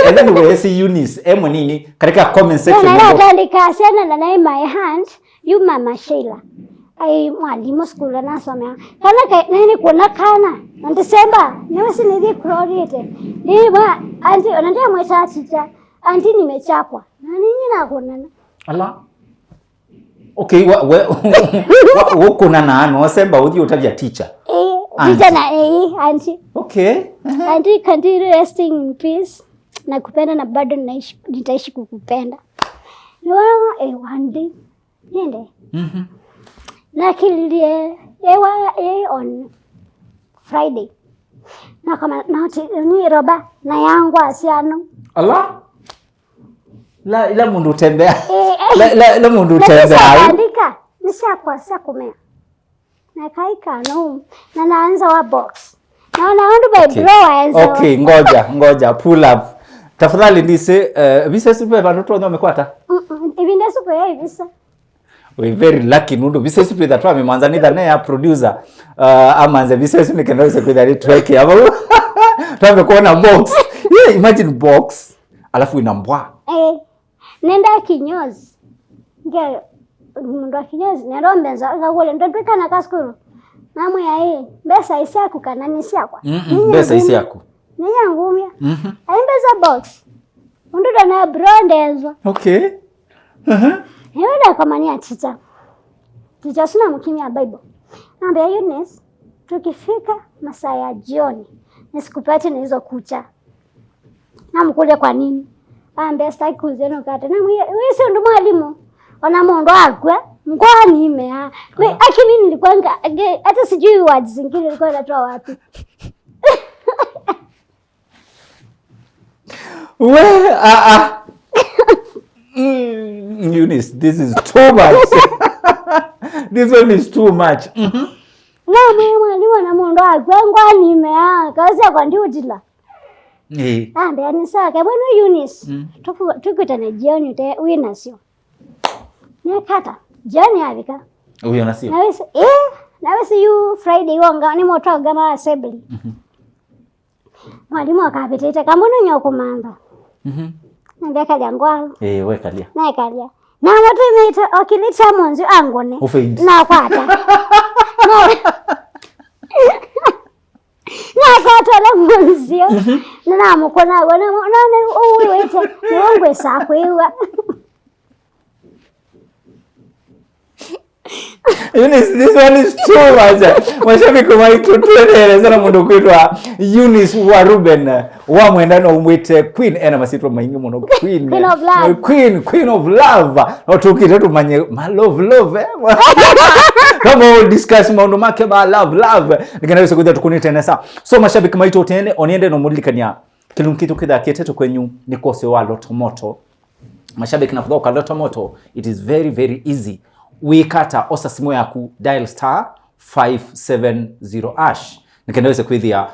[SPEAKER 1] and then we see Eunice nini karika comment section
[SPEAKER 2] na ndandika sana na my hand you mama Sheila ai mwalimu skula nasomea kana nini kuna kana na December niwe sinidi credit ni ba anti onandia mwesa teacher anti nimechapwa na nini nakonana
[SPEAKER 1] ala okay wako na no semba uthi utabia teacher
[SPEAKER 2] teacher na anti
[SPEAKER 1] okay
[SPEAKER 2] anti continue resting in peace na kupenda na bado nitaishi kukupenda niona one day nende na kilie on Friday na kama ni roba na yangu asiano
[SPEAKER 1] ala la mundu tembea la mundu tembea
[SPEAKER 2] andika nishakuwa sakumea na kaika no na naanza wa box na naandu by blower
[SPEAKER 1] okay ngoja pull up tafadhali ndise visa super watoto ndio wamekwata
[SPEAKER 2] hivi ndio super ya visa
[SPEAKER 1] we very lucky nundu visa super that wameanza nitha na producer amanze visa super kenaweza kuidhari track hapo tumekuona box yeah imagine box alafu inambwa
[SPEAKER 2] nenda kinyozi nge ndo kinyozi nero mbenza ngakole ndotweka na kaskuru namwe yae besa isiaku kana nisiakwa
[SPEAKER 1] besa isiaku
[SPEAKER 2] ninya ngumya aimbeza box unduda na brondezo
[SPEAKER 1] okay
[SPEAKER 2] Hewa kama ni teacher sina mkimya Bible naambia Eunice tukifika masaa ya jioni nisikupate na hizo kucha na mkule kwa nini ambia sitaki kuzeno kata na wewe si ndo mwalimu ona mondo akwe mkwani imea akini nilikuwa hata sijui words zingine nilikuwa natoa wapi
[SPEAKER 1] we Eunice, this is too much. This one is too much.
[SPEAKER 2] Na mwalimu na mondo akwe ngwani imea kazi kwa ndiutila ambia ni sawa bwana Eunice tukutane jioni wina sio nekata jioni avika
[SPEAKER 1] huyo na sio
[SPEAKER 2] nawe si you Friday wanga ni moto gama assembly mwalimu akapita kama nyoko manda ndio kalia ngwao
[SPEAKER 1] we kalia
[SPEAKER 2] na kalia na moto imeita okilita monzi angone na kwata na kwata la monzi na mukona wana na uwete ngwe sakwewa
[SPEAKER 1] Eunice, this one is too much. Mashabiki waitu tuendeleza mundu kwitwa Eunice wa Ruben wa mwendano umwite Queen ena masitwa maingi muno Queen
[SPEAKER 2] of Love.
[SPEAKER 1] Queen of Love. No tukire tumanye ma love kama discuss maundu make ba love nikanaweza kuja tukunitenesa so mashabiki maitu tene oniende no mulikania kilunkitu kidha kietetu kwenyu ni kose wa Lotomoto mashabiki na kudoka Lotomoto it is very easy wikata osa simu yaku dial *570# nikendaweza kwithia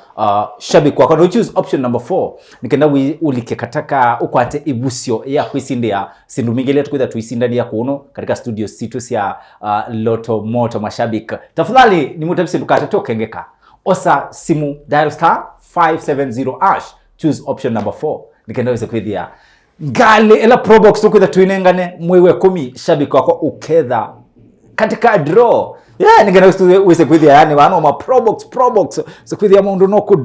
[SPEAKER 1] shabiki wako no choose option number 4 nikenda ulike kataka ukwate ibusio ya kwisindia sindu mingile tukwitha tuisindania kuno katika studio situ cia Lotomoto mashabiki tafadhali ni mutabisi dukate tokengeka osa simu dial *570# choose option number 4 nikendaweza kwithia gale ela probox tukwitha tuinengane mwewe 10 shabiki wako uketha katika draw ningena wese kwithia yani wano ma probox so kwithia mundu no ku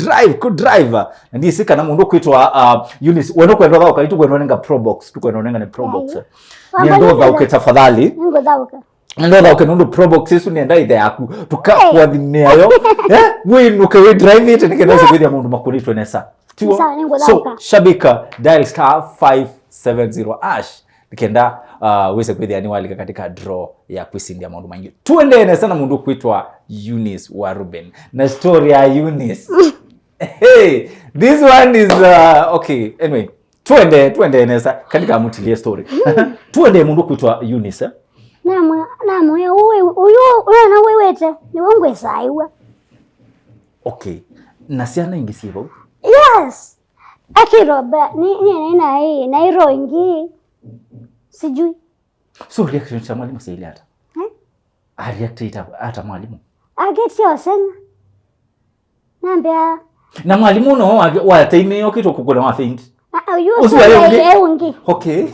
[SPEAKER 1] drive ndi sika na mundu kwitwa Eunice weno kwenda thao kaitu kwenda nenga probox tukwenda probox ni ndo ukitafadhali ndo thao kenundu probox isu ni ndai yaku tukakwa thinayo we drive it ningena wese kwithia mundu makulitwe nesa so shabika dial *570# nikenda wese kwithia ni walika katika draw ya kwisindia mundu maingi tuendene sana mundu kwitwa Eunice wa Ruben na story ya Eunice hey this one is okay anyway tuende nesa katika mutilie story tuende mundu kwitwa Eunice
[SPEAKER 2] na uyu na wewe ite ni wongwe saiwa.
[SPEAKER 1] Okay. Na siana ingisivo?
[SPEAKER 2] Yes. Akiroba ni na hii na hiro ingi sijui.
[SPEAKER 1] So reaction cha mwalimu si ile hata. React hata mwalimu.
[SPEAKER 2] Ageti osenya. Nambia
[SPEAKER 1] na mwalimu no wa taini yokitu kukula wa feint.
[SPEAKER 2] Usiwale ungi.
[SPEAKER 1] Okay.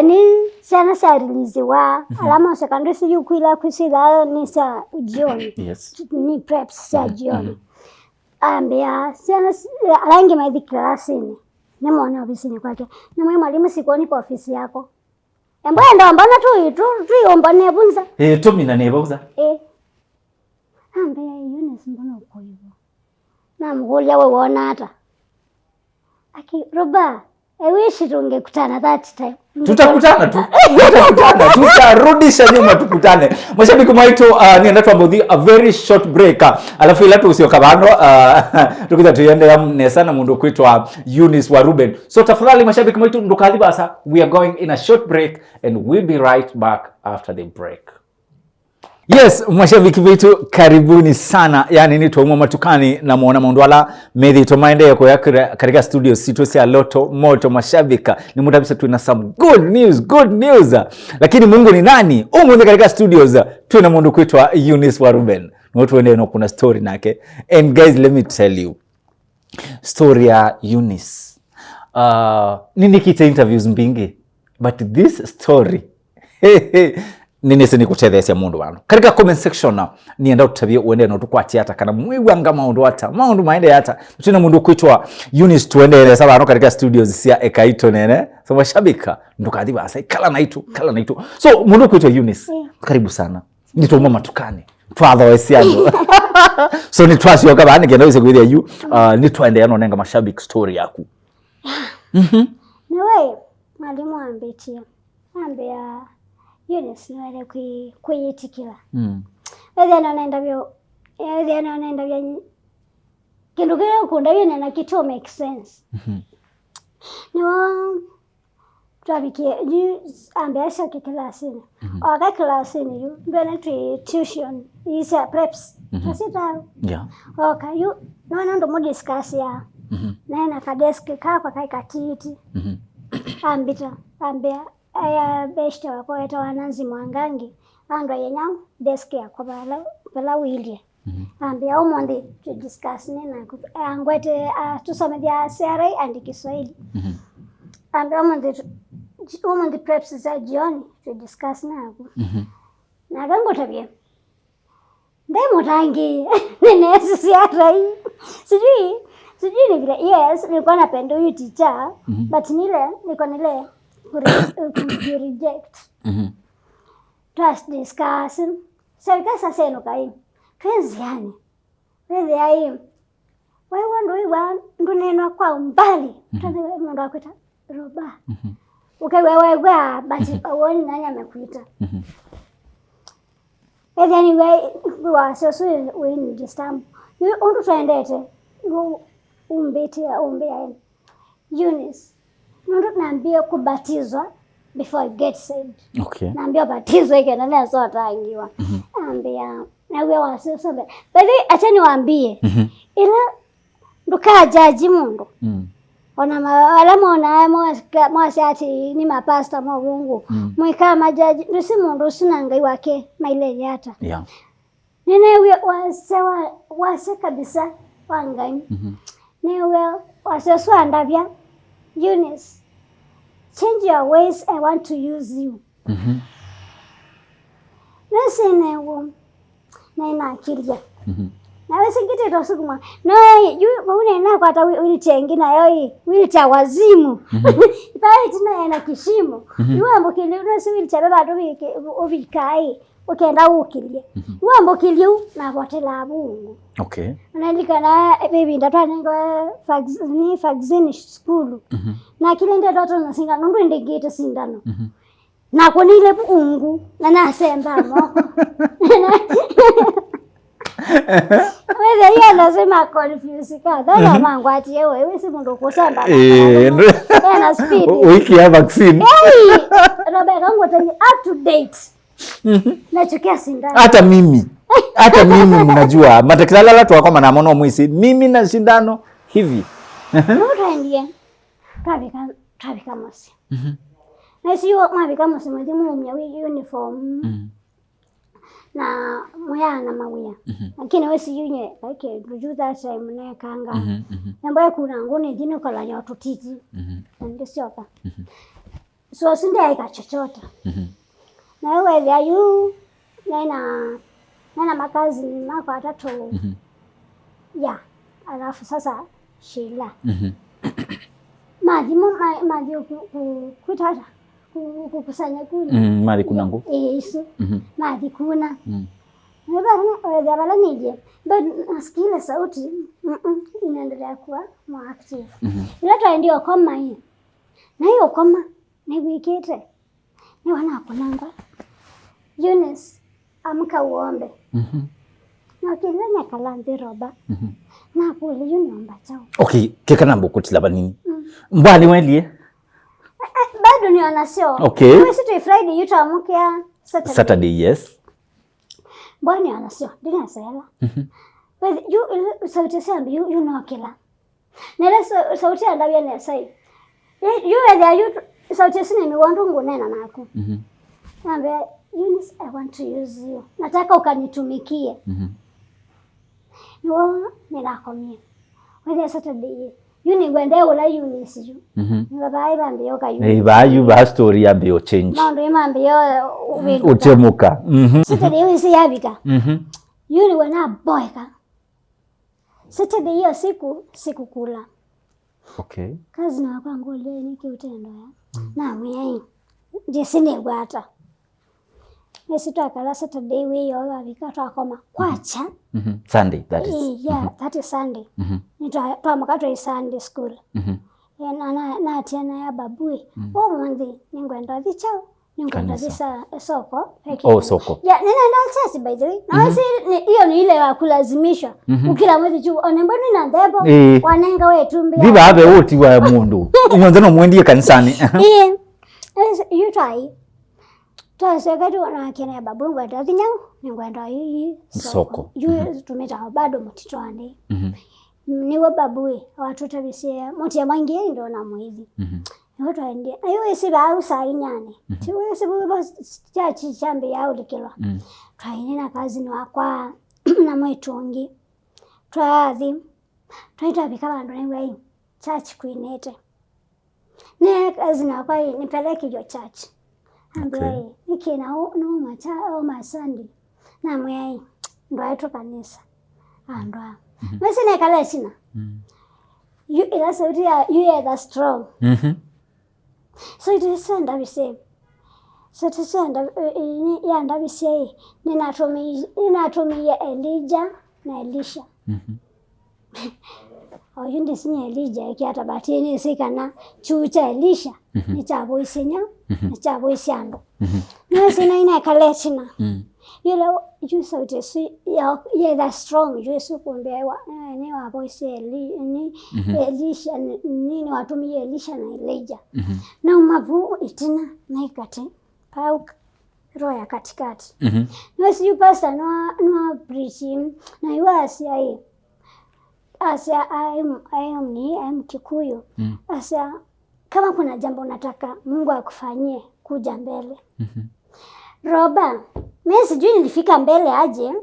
[SPEAKER 2] Ni sana sa release wa alama secondary si yukwila kusida ni sa ujioni.
[SPEAKER 1] Yes.
[SPEAKER 2] Ni preps sa jioni. Ambia sana rangi maidhi klasini. Ni mwana ofisini kwake. Na mwalimu sikoni kwa ofisi yako. Mbona mbona tu yombane bunza.
[SPEAKER 1] Tumi na nebuza.
[SPEAKER 2] Ambia Eunice mbona uko hivyo. Na mgolia wewe uona hata. Roba, I wish tungekutana that time.
[SPEAKER 1] Tutakutana tu. Tutarudisha nyuma tukutane. Mashabiki maitu nienda tuambudhi a very short break. Alafu ila tu usio kabano tukita tuende ya mnesa na mundu kuitwa Eunice wa Ruben. So tafadhali mashabiki maitu ndukadhi basa. We are going in a short break and we'll be right back after the break. Yes, mashabiki wetu karibuni sana. Yani ni tuomwa matukani na muona Mondwala methi tomaende yako ya katika studio situ sia loto moto mashabika. Ni muda bisa tuina some good news. Lakini Mungu ni nani? Mungu katika studios tuina mundu kuitwa Eunice wa Ruben. Watu wende no kuna story nake. And guys, let me tell you. Story ya Eunice. Nini kita interviews mbingi. But this story nini sini kuchethesya mundu wano. Katika comment section na nienda utabia uende na utukwati hata kana mwiwanga maundu hata. Maundu maende hata. Tuna mundu kuitwa Eunice tuende ele saba ano katika studios sia Ekaito nene. So mashabika ndukathi basa kala naitu. So mundu kuitwa Eunice. Karibu sana. Nitoma matukani. Father wesiano. So ni trust yoka bani kenda wise kwithia you ni twende yano nenga mashabiki story yaku.
[SPEAKER 2] Niwe mwalimu ambetia. Ambia Eunice niwele kuyitikila. Wewe anaenda vyo kindu kile ukunda yene na kitu make sense. Niwa tuabikie ambia sha kilasini. Oga kilasini yu mbele tuition isa preps. Tasita.
[SPEAKER 1] Yeah.
[SPEAKER 2] Okay, you no ndo mo discuss ya. Na ka desk ka kwa kai katiti. Ambia aya beshte wako eta wananzi mwangangi ando yenyam desk ya kwa bala wilie. Ambia umonde to discuss nena angwete tusome dia CRA and Kiswahili. Ambia umonde preps za jioni to discuss nako. Na gango tabia. Ndemo rangi nene CRA. Sijui ni vile yes nilikuwa napenda huyu teacher but niko nile reject. Trust discuss. Serika sasa eno kai. Twezi yani. Wewe ai. Wewe ndo neno kwa mbali. Tande mundu akwita Roba. Wewe but awoni nani amekuita. Wewe anyway wa so we ni disturb. You undu twendete. Umbea Eunice. Mundu naambia kubatizwa before I get saved.
[SPEAKER 1] Okay.
[SPEAKER 2] Naambia batizwa ikenda na sota angiwa. Ambia na wewe wasio be. Bali acha niwaambie. Ila nduka jaji mundu. Ona alama ona mwasiati ni mapasta mwungu. Mwika majaji ndusi mundu sinanga wake maile hata.
[SPEAKER 1] Yeah.
[SPEAKER 2] Nene wase kabisa wangani. Newe waseso andavya Eunice, change your ways, I want to use you. Nasi newo na inakilia. Na wese ngite tosukuma. No, une na kwa hata wheelchair na yoi wheelchair wazimu. Ipai tina yana kishimo. Yuambo kile unasi wheelchair baba ndo ubikai. Ukenda ukilie. Yuambo kiliu na hotela bungu.
[SPEAKER 1] Okay.
[SPEAKER 2] Nalika na baby ndatwana ngo vaccine school. Na kile ndoto na singa ndo ndegete sindano. Na konile bungu na nasemba mo. Wewe yeye anasema confuse ka. Dada mangu ati wewe si mundu kusamba. Na speed.
[SPEAKER 1] Wiki ya vaccine.
[SPEAKER 2] Hey, Roba kangu tani up to date. Nachukia sindano.
[SPEAKER 1] Hata mimi mnajua matakilala tu akoma na mono mwisi. Mimi na sindano hivi.
[SPEAKER 2] Ndio ndiye. Trafika mosi. Na siyo mabika mosi mwe mya uniform. Na moya na mawia. Lakini wewe siyunye like rujuza time na kanga. Nambaye kuna ngone jino kala ya tutiti. Ndio sio hapa. So sinde aika chochote. Na wewe ya yu na makazi mako atatu. Ya, alafu sasa Sheila. Maji kutata kukusanya kuni.
[SPEAKER 1] Maji kuna nguvu.
[SPEAKER 2] Yesu. Maji kuna. Wewe bala nije. But nasikia sauti inaendelea kuwa more active. Ila tu ndio koma hii. Na hiyo koma ni wikete. Ni wanaponanga. Eunice, amka uombe. Na kile kalande Roba. Na kule yuniomba chao.
[SPEAKER 1] Okay, keka nambo kutilaba nini? Mbali welie?
[SPEAKER 2] Bado ni wanasio.
[SPEAKER 1] Okay.
[SPEAKER 2] Wewe situ Friday yutaamkia
[SPEAKER 1] Saturday, yes.
[SPEAKER 2] Bwana wanasio. Dina sayala. Wewe sauti sambi you know kila. Nela sauti andabia na sai. You whether you sauti sina miwandu ngunena nako. Naambia Eunice, I want to use you. Nataka ukanitumikie. Ninakomia. Wewe Saturday. Yuni gwende ula Eunice ju. Ngabai bambio ka Eunice.
[SPEAKER 1] Bayu ba story ya bio change.
[SPEAKER 2] Mando imambio
[SPEAKER 1] utemuka.
[SPEAKER 2] Saturday Eunice yabika. Yuni wana boyka. Saturday hiyo siku kula.
[SPEAKER 1] Okay.
[SPEAKER 2] Kazi na kwa ngole niki utendo ya. Na mwe jesine gwata. Nesitaka Saturday we yo abika twakoma kwacha.
[SPEAKER 1] Sunday that is.
[SPEAKER 2] Yeah, that is Sunday. Twamakato Sunday school. Na atiana ya babui. Mwanzi ningwenda thichao. Ningwenda thisa soko.
[SPEAKER 1] Oh, soko.
[SPEAKER 2] Yeah, ninaenda chasi by the way. Na hiyo ni ile ya kulazimishwa. Ukila mwezi juu onemboni na ndebo wanenga wetu mbia.
[SPEAKER 1] Biba abe wote wa mundu. Inonzano mwendie kanisani.
[SPEAKER 2] You try. Twasegatu na kene babu ngwenda thinyao ningwenda hii
[SPEAKER 1] soko.
[SPEAKER 2] Yu tumeta bado mutitwande. Niwe babu watu tabisia mutia mwangi ndo na mwizi. Watu waende. Ayo isiba au sai nyane. Tiwe sibu chachi chambe yao likilwa. Twaine na kazi ni wakwa na mwetungi. Twazi. Twaita bikaba ndo ngwe church kuinete. Ne kazi na kwa nipeleke hiyo church. Ambaye nikina no macha au masandi na mwe ndo aito kanisa andwa mesine kala sina you ila sauti ya you are the strong so it is send we say so to send ya ndabi say ninatumia Elijah na Elisha au yindi sinya Elijah ikiata batini sikana chucha Elisha ni chabo isinya ni chabo isiando nese na ina kalechina yule you sauti si ya that strong you so kumbewa ni wa boy say Elisha ni watumie Elisha na Elijah na mavu itina na ikate pau roya katikati nese you pastor no preaching na yuasi ai Asia I'm Kikuyu. Asia kama kuna jambo nataka Mungu akufanyie kuja mbele. Roba, mimi sijui nilifika mbele aje,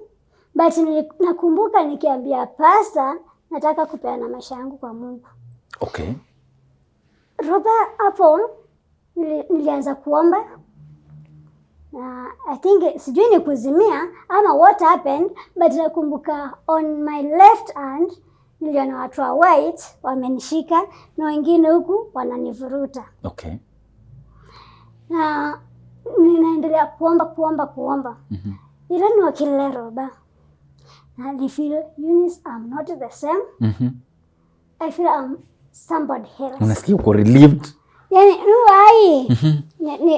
[SPEAKER 2] but nakumbuka nikiambia pastor nataka kupeana maisha yangu kwa Mungu.
[SPEAKER 1] Okay.
[SPEAKER 2] Roba hapo nilianza kuomba. I think sijui ni kuzimia ama what happened, but nakumbuka on my left hand niliona watu wa white wamenishika na wengine huku wananivuruta.
[SPEAKER 1] Okay.
[SPEAKER 2] Na ninaendelea kuomba. Ila ni wakile Roba. Na I feel Eunice, I'm not the same. I feel I'm somebody else.
[SPEAKER 1] Unasikia uko relieved?
[SPEAKER 2] Yani nuai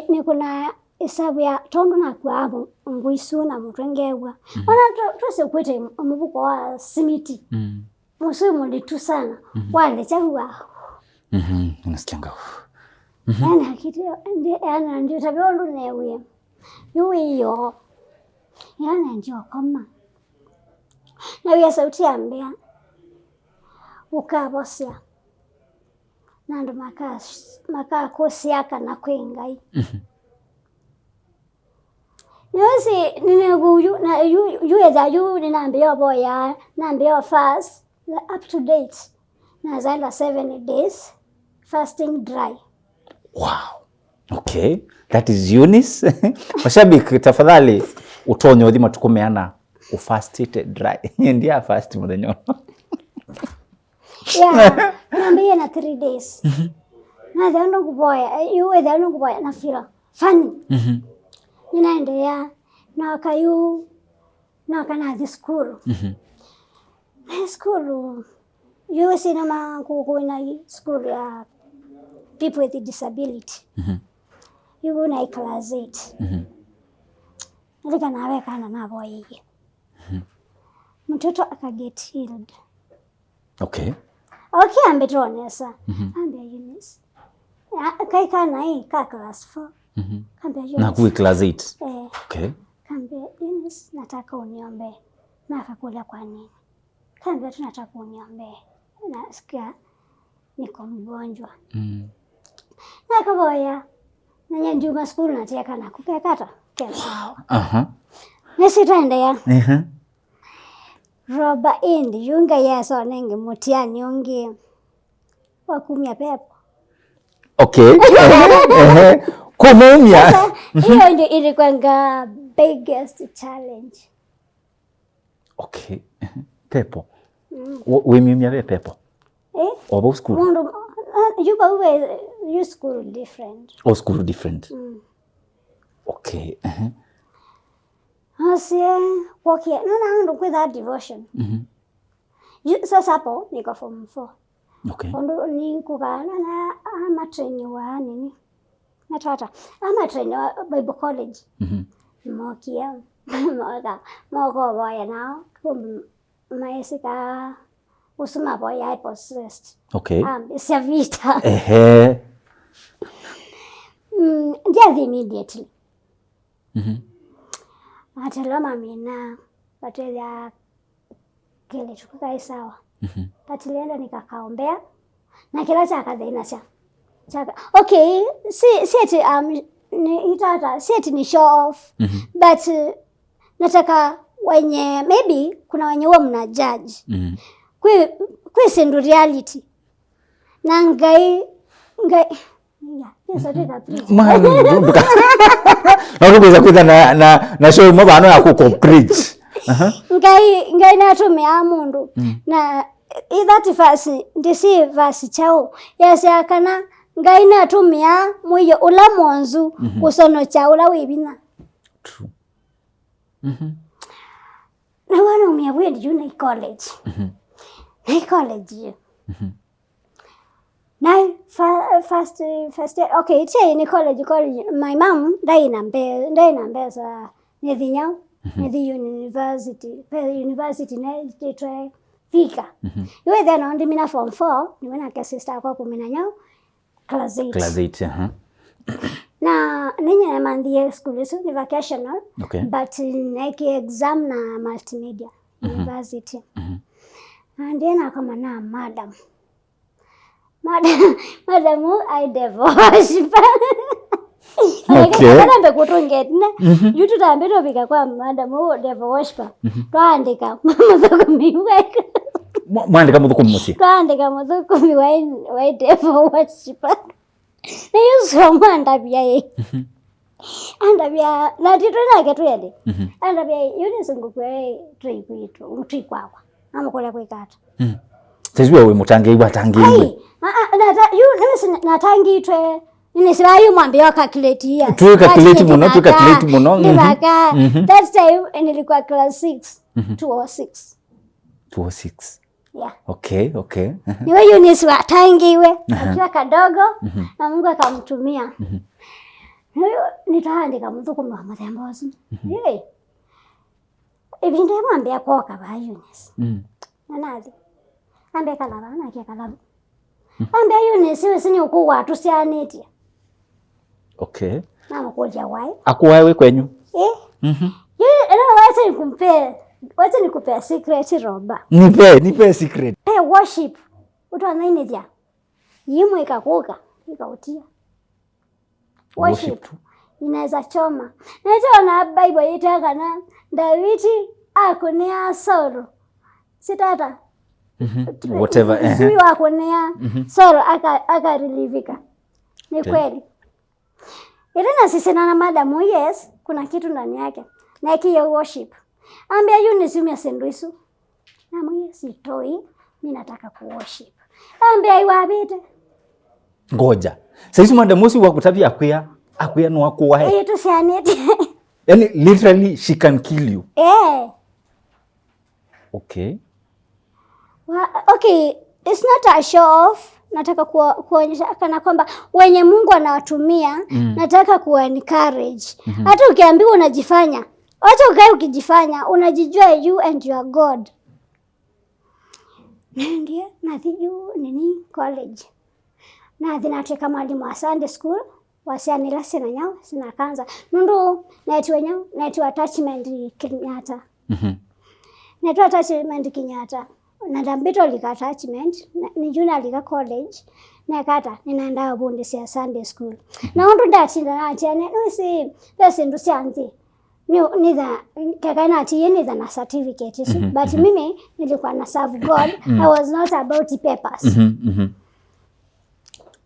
[SPEAKER 2] ni kuna isabu ya tondu na kwa ngwisu na mutwengewa ona twese kwete umubuko wa simiti musu munditu sana wale chagua
[SPEAKER 1] nasikianga
[SPEAKER 2] yana kitu yana ndio tabia ndo newe yuyo yana ndio kama na ya sauti ya mbea ukabosia nando maka kosiaka na kwengai Nyosi niniguyu na you eza you ninaambia boya naambia fast up to date na zaenda 7 days fasting dry.
[SPEAKER 1] Wow. Okay. That is Eunice. Mashabiki tafadhali utonyo dhima tukumeana ufastite dry. Ndia fast mudhenyo.
[SPEAKER 2] Yeah. Naambia na 3 days. Na zaenda kuboya you eza no kuboya na feel funny. Ninaendelea na kayu na kana school. School you see na kuina school ya people with disability. You go na class 8. Nilika nawe kana na boy. Mtoto akaget healed.
[SPEAKER 1] Okay.
[SPEAKER 2] Okay, ambetonesa. Ambe Eunice. Kai kana hii ka class 4.
[SPEAKER 1] Na kui class 8. Okay.
[SPEAKER 2] Kambe Eunice nataka uniombe. Na akakula kwa nini? Kambe tunataka uniombe. Nasikia niko mgonjwa. Na akaboya. Na nyanjuma school nataka na kukekata. Sawa. Nesitaendea. Roba indi yunga yeso nenge mutiani ungi wakumia pepo.
[SPEAKER 1] Okay. Kumumia.
[SPEAKER 2] Hiyo ndio ilikuwa biggest challenge.
[SPEAKER 1] Okay. Pepo. Wemimia pepo. Obo school.
[SPEAKER 2] Mundu you school different.
[SPEAKER 1] Oh, school different. Okay.
[SPEAKER 2] Asia okay. Ndo kwa that devotion. Sasa hapo niko form 4.
[SPEAKER 1] Okay.
[SPEAKER 2] Ndo nikukana na amatreni wa nini? Natata. Amatreni wa Bible College. Mokia. Moko boya nao. Maesika usuma boya possessed.
[SPEAKER 1] Okay.
[SPEAKER 2] Sia vita. Just immediately. Atalama mina batela kile tukakai sawa. Patilienda nikakaombea na kila chaka dhaina chaka. Okay, si eti ni itata, si eti ni show off. But nataka wenye maybe kuna wenye huwa mna judge. Kwi sindu reality. Na ngai yes ateka preach.
[SPEAKER 1] Man, nduka. Nakubiza kwita na show mo bano yakuko preach.
[SPEAKER 2] Ngai natumia mundu na that verse ndisi verse chao yasekana ngai natumia muyo ula monzu kusono cha ula wibina.
[SPEAKER 1] True.
[SPEAKER 2] Na wana umia wendi you na college. Na college. Na first okay it's in college my mom dai na mbeza nedhinya nedhi university na tetwe fika yeye then on mina form 4 ni wana ka sister kwa kuminanya class
[SPEAKER 1] 8
[SPEAKER 2] na ninya mandie school so ni vacational.
[SPEAKER 1] Okay.
[SPEAKER 2] But like exam na multimedia university and then kama na madam I divorce.
[SPEAKER 1] Okay.
[SPEAKER 2] Kana kutongetna yutu tambiro bika kwa madam o divorce pa twaandika muthukumiwe
[SPEAKER 1] mwandika muthukumimusi
[SPEAKER 2] twaandika muthukumiwe wa divorce pa na yuso mwandabia ye andabia na titona ketwende andabia Eunice ngukwe trikwito utrikwakwa amukola kwekata
[SPEAKER 1] tezwe we mutange ibatangiwe
[SPEAKER 2] natangitwe nisibayo mwambie wa calculate here.
[SPEAKER 1] Tu calculate muno.
[SPEAKER 2] Nibaka. That time nilikuwa class 6.
[SPEAKER 1] 206.
[SPEAKER 2] Yeah.
[SPEAKER 1] Okay.
[SPEAKER 2] Niwe Eunice watangiwe. Akiwa kadogo na Mungu akamtumia. nitaandika muthukumi wa muthemba ucio ibinde mwambia koka ba Eunice nathi ambe kalava na kia kalava ambe Eunice wewe sini ukugwa tusianitie
[SPEAKER 1] okay
[SPEAKER 2] na mkoja wai
[SPEAKER 1] akuwawe kwenyu
[SPEAKER 2] wacha nikupe secret Roba.
[SPEAKER 1] Nipe secret.
[SPEAKER 2] Worship. Utwana inethia. Yimwe ikakuka, ikautia. Worship. Inaweza choma. Na Bible itaka na Davidi akonea Saul. Sitata.
[SPEAKER 1] Whatever.
[SPEAKER 2] Sio akonea Saul akarilivika. Ni kweli. Ilena sisi na madam yes, kuna kitu ndani yake. Na hiyo worship. Ambia Eunice umesenduisu. Na mwenye sitoi, mimi nataka kuworship. Ambia iwabite.
[SPEAKER 1] Ngoja. Sasa madam Mosi wakutabia akuya no akuwa.
[SPEAKER 2] Tu sianeti.
[SPEAKER 1] Yani literally she can kill you. Okay.
[SPEAKER 2] Okay, it's not a show off. Nataka kuonyesha kana kwamba wenye Mungu anawatumia, nataka encourage. Hata ukiambiwa unajifanya, acha ukae ukijifanya, unajijua you and your God. Ndio, nathiju nini college. Na dhinateka mwalimu wa Sunday school, wasianila sina nyao, sina kanza. Nundu naitu attachment Kenyatta. Naitu attachment Kenyatta. Na dambito lika attachment, ni juna lika college, na kata, ninaenda bundi siya Sunday school. Na undu ndatinda na atiane, nusi ndusi anti. Nitha, kaka na ati nitha na certificate. But mimi, nilikuwa na serve God, I was not about the papers.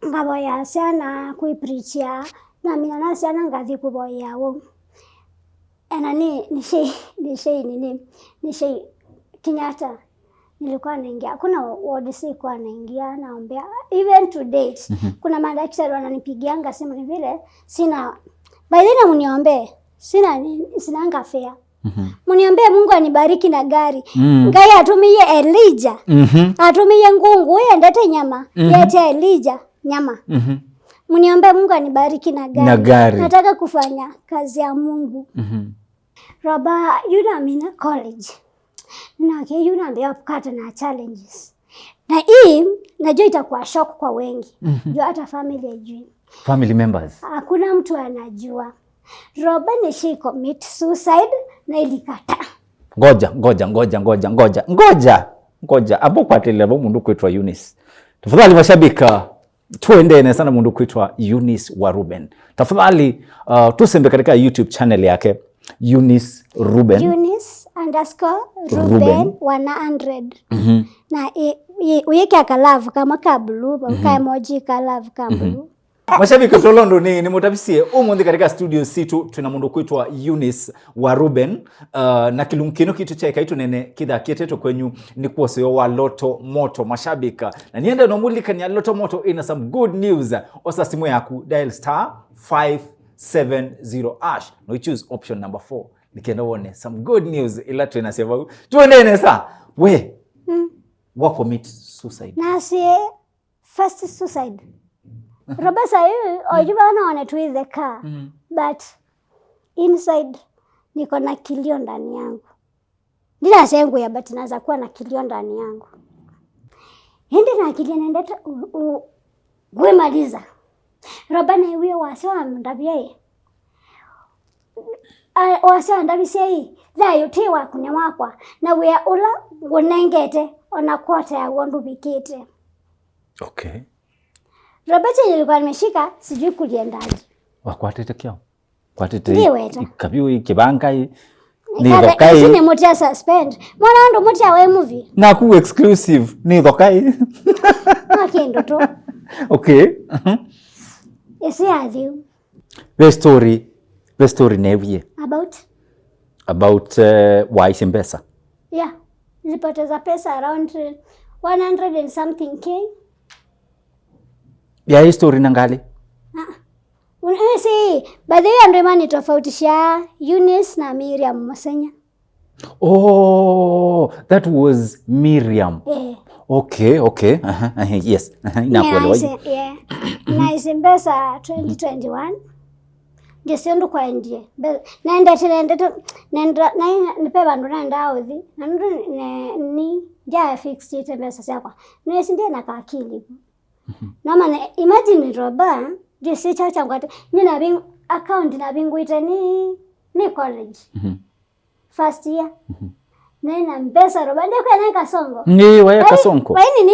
[SPEAKER 2] Ngaboya siana kuiprichia, na minana siana ngathi kuboya wo. Ena ni shei Kenyatta. Nilikuwa naingia, kuna ward sikuwa naingia, naombea even to date. Kuna madaktari wananipigianga simu ni vile sina by the way mniombe sina fare. Mniombe Mungu anibariki na gari. Ngai atumie Elijah. Atumie ngungu yendete nyama. Yete Elijah nyama. Mniombe Mungu anibariki na gari. Nataka kufanya kazi ya Mungu. Roba mina college. Na kiyo naambia kukata na challenges. Na hii najua itakuwa shock kwa wengi. Jua hata family hajui.
[SPEAKER 1] Family members.
[SPEAKER 2] Hakuna mtu anajua. Roba she commit suicide na ilikata. Ngoja. Hapo kwa tele mundu kuitwa Eunice. Tafadhali mashabika tuendene sana mundu kuitwa Eunice wa Ruben. Tafadhali tusembe katika YouTube channel yake Eunice Ruben. Eunice_Ruben 100. Na uyeke akalavu kama kablu, ka emoji kalavu kablu.
[SPEAKER 1] Mashabiki tolondo ni mutabisie umundi katika studio situ tuna mundu kuitwa Eunice wa Ruben na kilumkino kitu cha kaitu nene kidha kieteto kwenyu ni kuoseo wa Loto Moto mashabika na niende nomulika ni Loto Moto ina some good news osa simu yaku dial *570# no you choose option number 4 nikienda uone some good news ila tunasema tuendene sa we wa commit suicide
[SPEAKER 2] na si first suicide. Roba sahi ojuba naone tu the car but inside niko na kilio ndani yangu. Ndila sengu ya but naza kuwa na kilio ndani yangu. Hende na kilio nendeta gwemaliza. Roba na iwe wasiwa ndabie. Wasiwa ndabise zayo tiwa kune wakwa na wea ula gunengete ona kota ya wandu bikite.
[SPEAKER 1] Okay.
[SPEAKER 2] Roberta nilikuwa nimeshika sijui kuliendaje.
[SPEAKER 1] Wakwatete kyao. Kwatete kabiu kibanga ni
[SPEAKER 2] dokai. Sine motia suspend. Mwana ndo motia we movie.
[SPEAKER 1] Na ku exclusive ni dokai.
[SPEAKER 2] Makendo tu.
[SPEAKER 1] Okay.
[SPEAKER 2] Ese adhiu.
[SPEAKER 1] The story newie. About wise pesa.
[SPEAKER 2] Yeah. Nilipoteza pesa around 100 and something K.
[SPEAKER 1] Ya history nangali.
[SPEAKER 2] Unasi, by the way andremani tofautisha Eunice na Miriam Masenya.
[SPEAKER 1] Oh, that was Miriam.
[SPEAKER 2] Yeah.
[SPEAKER 1] Okay. Yes.
[SPEAKER 2] Inakuelewa. Yeah. Na isimbesa 2021. Jesendu kwa ndie. Naenda tena nenda nipe bandu naenda othi. Nandu ni ja fixed it pesa sako. Nesi ndiye na kakili. Nama imagine roba jesi chacha ngwate nina bing account na binguite ni college. First year. Nena mpesa roba ndio kwa neka songo.
[SPEAKER 1] Ni waya kasonko.
[SPEAKER 2] Kwa nini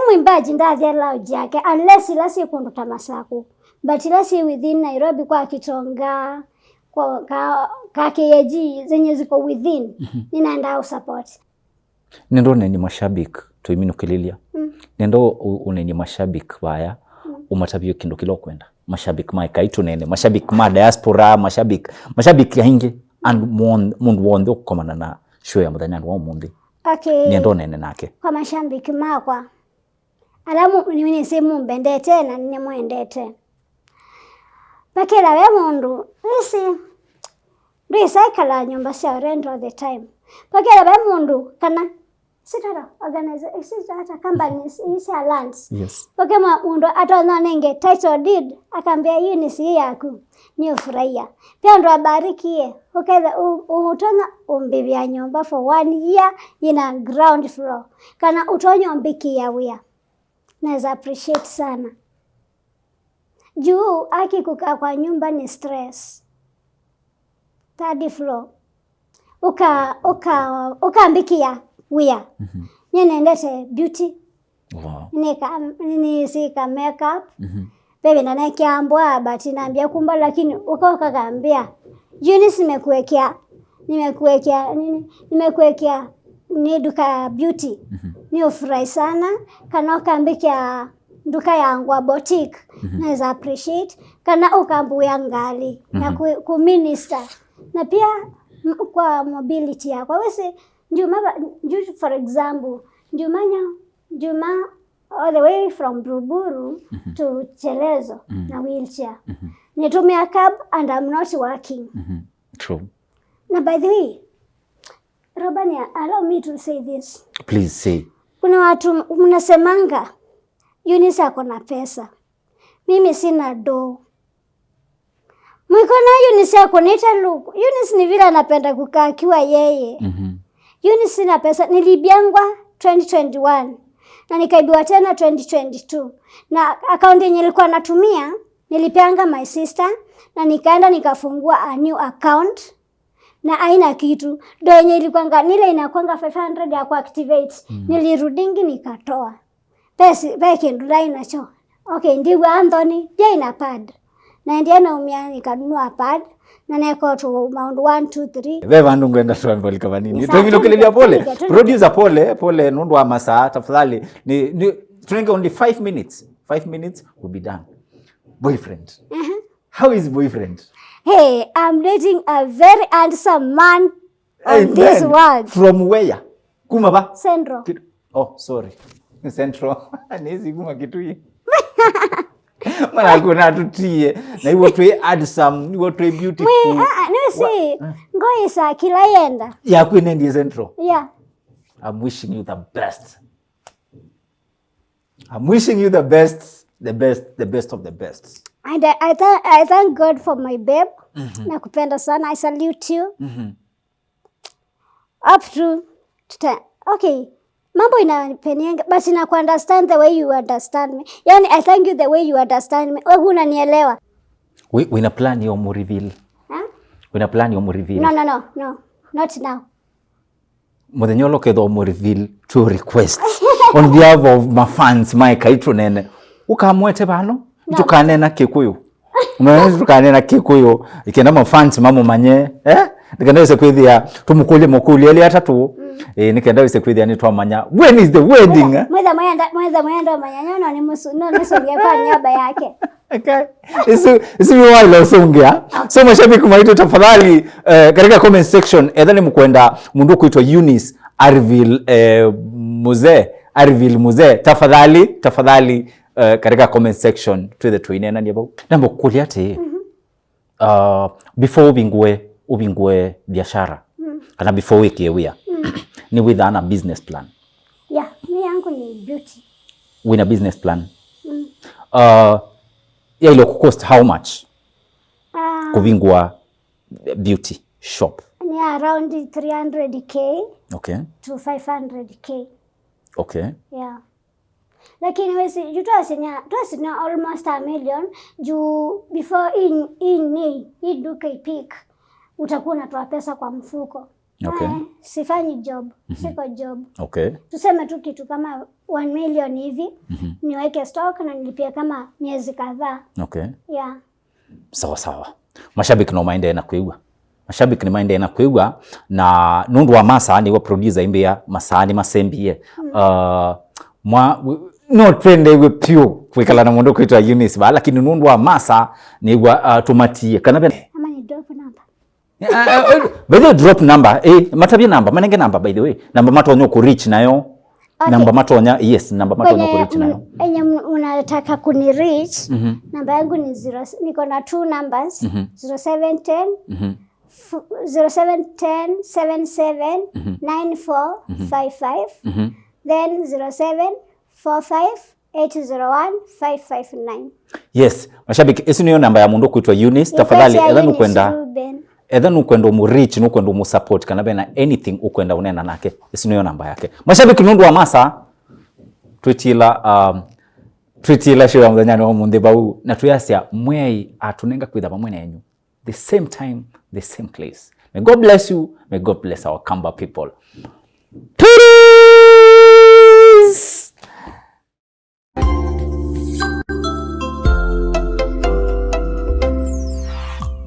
[SPEAKER 2] mwimbaji ndazi allowed yake unless lasi kundu tamasako. But lasi within Nairobi kwa Kitonga kwa KKG zenye ziko within ninaenda support.
[SPEAKER 1] Nendo ni mashabiki tuiminukilia. Nendo uneni mashabiki baya umatabio kindo kilo kwenda. Mashabiki ma Ekaitu Nene, mashabiki ma diaspora, mashabiki yaingi and mundu wondo kukomana na show ya muthanya wa mundi.
[SPEAKER 2] Okay.
[SPEAKER 1] Nendo nene nake.
[SPEAKER 2] Kwa mashabiki makwa. Alamu ni simu mbendete na nyemwendete. Bakira we mundu Risi kala nyumba cia rent all the time. Bakira we mundu kana sitara organize sitara companies isi lands.
[SPEAKER 1] Yes.
[SPEAKER 2] Bakema mundu atona nenge title deed akambia Eunice yaku ni ufurahia. Pia ndo abarikie. Ukeza utona umbibia nyumba for 1 year ina ground floor. Kana utonyo mbiki ya wia. Naeza appreciate sana. Juu aki kukaa kwa nyumba ni stress. 3rd floor. Uka mbikia wia. Nye ndete beauty.
[SPEAKER 1] Wow.
[SPEAKER 2] Nisika makeup. Baby naneke ambwa but naambia kumba lakini uka kaambia. Eunice nimekuwekea ni duka beauty. Ni ufurahi sana. Kana ukaambikia duka yangu boutique. Naeza appreciate. Kana ukambuya ngali. Na kuminister. Na pia kwa mobility yako. Wese Juma for example. Juma all the way from Buruburu to Chelezo na wheelchair. Nitumia cab and I'm not working.
[SPEAKER 1] True.
[SPEAKER 2] Na by the way, Robani, allow me to say this.
[SPEAKER 1] Please say. Kuna
[SPEAKER 2] watu mnasemanga Eunice ako na pesa. Mimi sina do. Mwikona Eunice ako nita luku. Eunice ni vile anapenda kukaa akiwa yeye. Eunice sina pesa. Nilibiangwa 2021. Na nikaibiwa tena 2022. Na account yenye nilikuwa natumia, nilipeanga my sister. Na nikaenda nikafungua a new account. Na aina kitu. Do yenye ilikuanga, nile inakuanga 500 ya kuactivate. Nilirudingi nikatoa. Peke ndula inacho. Okay, ndiwa Anthony, je ina pad. Na ndiye naumia nikanunua pad. Na neko to mount 1, 2, 3.
[SPEAKER 1] Wewe vandu ngenda tuambali kama nini? Tuiminukilia pole. Producer pole nundu wa masaa tafadhali. Tunenge only 5 minutes. 5 minutes will be done. Boyfriend. How is boyfriend?
[SPEAKER 2] Hey, I'm dating a very handsome man of this world.
[SPEAKER 1] From where? Kumaba?
[SPEAKER 2] Central.
[SPEAKER 1] Oh, sorry. Central. Nezi kuma kitui. Mana kuna tutie. Na iwo tue handsome, iwo tue beautiful.
[SPEAKER 2] Nisi, ngoisa kila yenda.
[SPEAKER 1] Ya kwenendi Central.
[SPEAKER 2] Yeah.
[SPEAKER 1] I'm wishing you the best. I'm wishing you the best of the best.
[SPEAKER 2] And I thank God for my babe. Nakupenda sana. I salute you. Up to okay. Mambo inapenianga but na understand the way you understand me. Yani I thank you the way you understand me. Wewe unanielewa.
[SPEAKER 1] Una plan ya reveal. Una plan ya reveal.
[SPEAKER 2] No. Not now.
[SPEAKER 1] Muthenyolo kedo reveal to request on behalf of my fans my Ekaitu Nene. Ukamwete bano? Tukanena Kikuyu. Mwana tukanena Kikuyu ikenda ma fans mamo manye nikenda wese kwithia tumukulie eli atatu nikenda wese kwithia ni twamanya when is the wedding
[SPEAKER 2] mweza mwenda manyanyono ni musungia kwa niaba yake.
[SPEAKER 1] Okay. Isi wale usongea. So mashabiki mwaito tafadhali katika comment section edhani mkwenda mundu kuitwa Eunice Arville Muze tafadhali katika comment section tuinena niabo nambo kuliate before ubingwe biashara kana before wiki wia ni with a business plan.
[SPEAKER 2] Yeah, mi yangu ni beauty.
[SPEAKER 1] With a business plan. Yeah, ilo cost how much? kuvingwa beauty shop?
[SPEAKER 2] Ni around 300k
[SPEAKER 1] Okay.
[SPEAKER 2] to 500k.
[SPEAKER 1] Okay.
[SPEAKER 2] Yeah. Lakini wesi tuasinya almost $1 million juu before hii duka ipik utakuwa unatoa pesa kwa mfuko.
[SPEAKER 1] Okay.
[SPEAKER 2] Sifanyi job, siko job.
[SPEAKER 1] Okay.
[SPEAKER 2] Tuseme tu kitu kama 1 million hivi, niweke stock na nilipia kama miezi kadhaa.
[SPEAKER 1] Okay.
[SPEAKER 2] Yeah.
[SPEAKER 1] Sawa. Mashabiki no mind na kuigwa. Mashabiki ni mind na kuigwa na nundu wa masa ni wa producer imbia masani masembie. No trend we pure kwikala na mundu kwitwa Eunice ba, lakini nundu wa masa ni wa tumatie kana
[SPEAKER 2] ama ni drop number.
[SPEAKER 1] By the drop number matabia number manenge number by the way number matonyo ku reach nayo. Okay. Number matonya number matonya ku reach nayo
[SPEAKER 2] enye unataka kuni reach. Namba yangu ni 0, niko na 2 numbers. 0710 77 94 55 then 0745 801 559.
[SPEAKER 1] Yes, mashabiki isi niyo namba ya mundu kuitwa Eunice. Tafadhali edha ukwenda umurich nukwenda umusupport kana bena anything ukwenda unena nake isi niyo namba yake. Mashabiki nundu wa masa twitila shira mzanyani wa munde bau na tuyasia mwei atunenga kwitha pamwe nenyu the same time the same place. May God bless you, may God bless our Kamba people.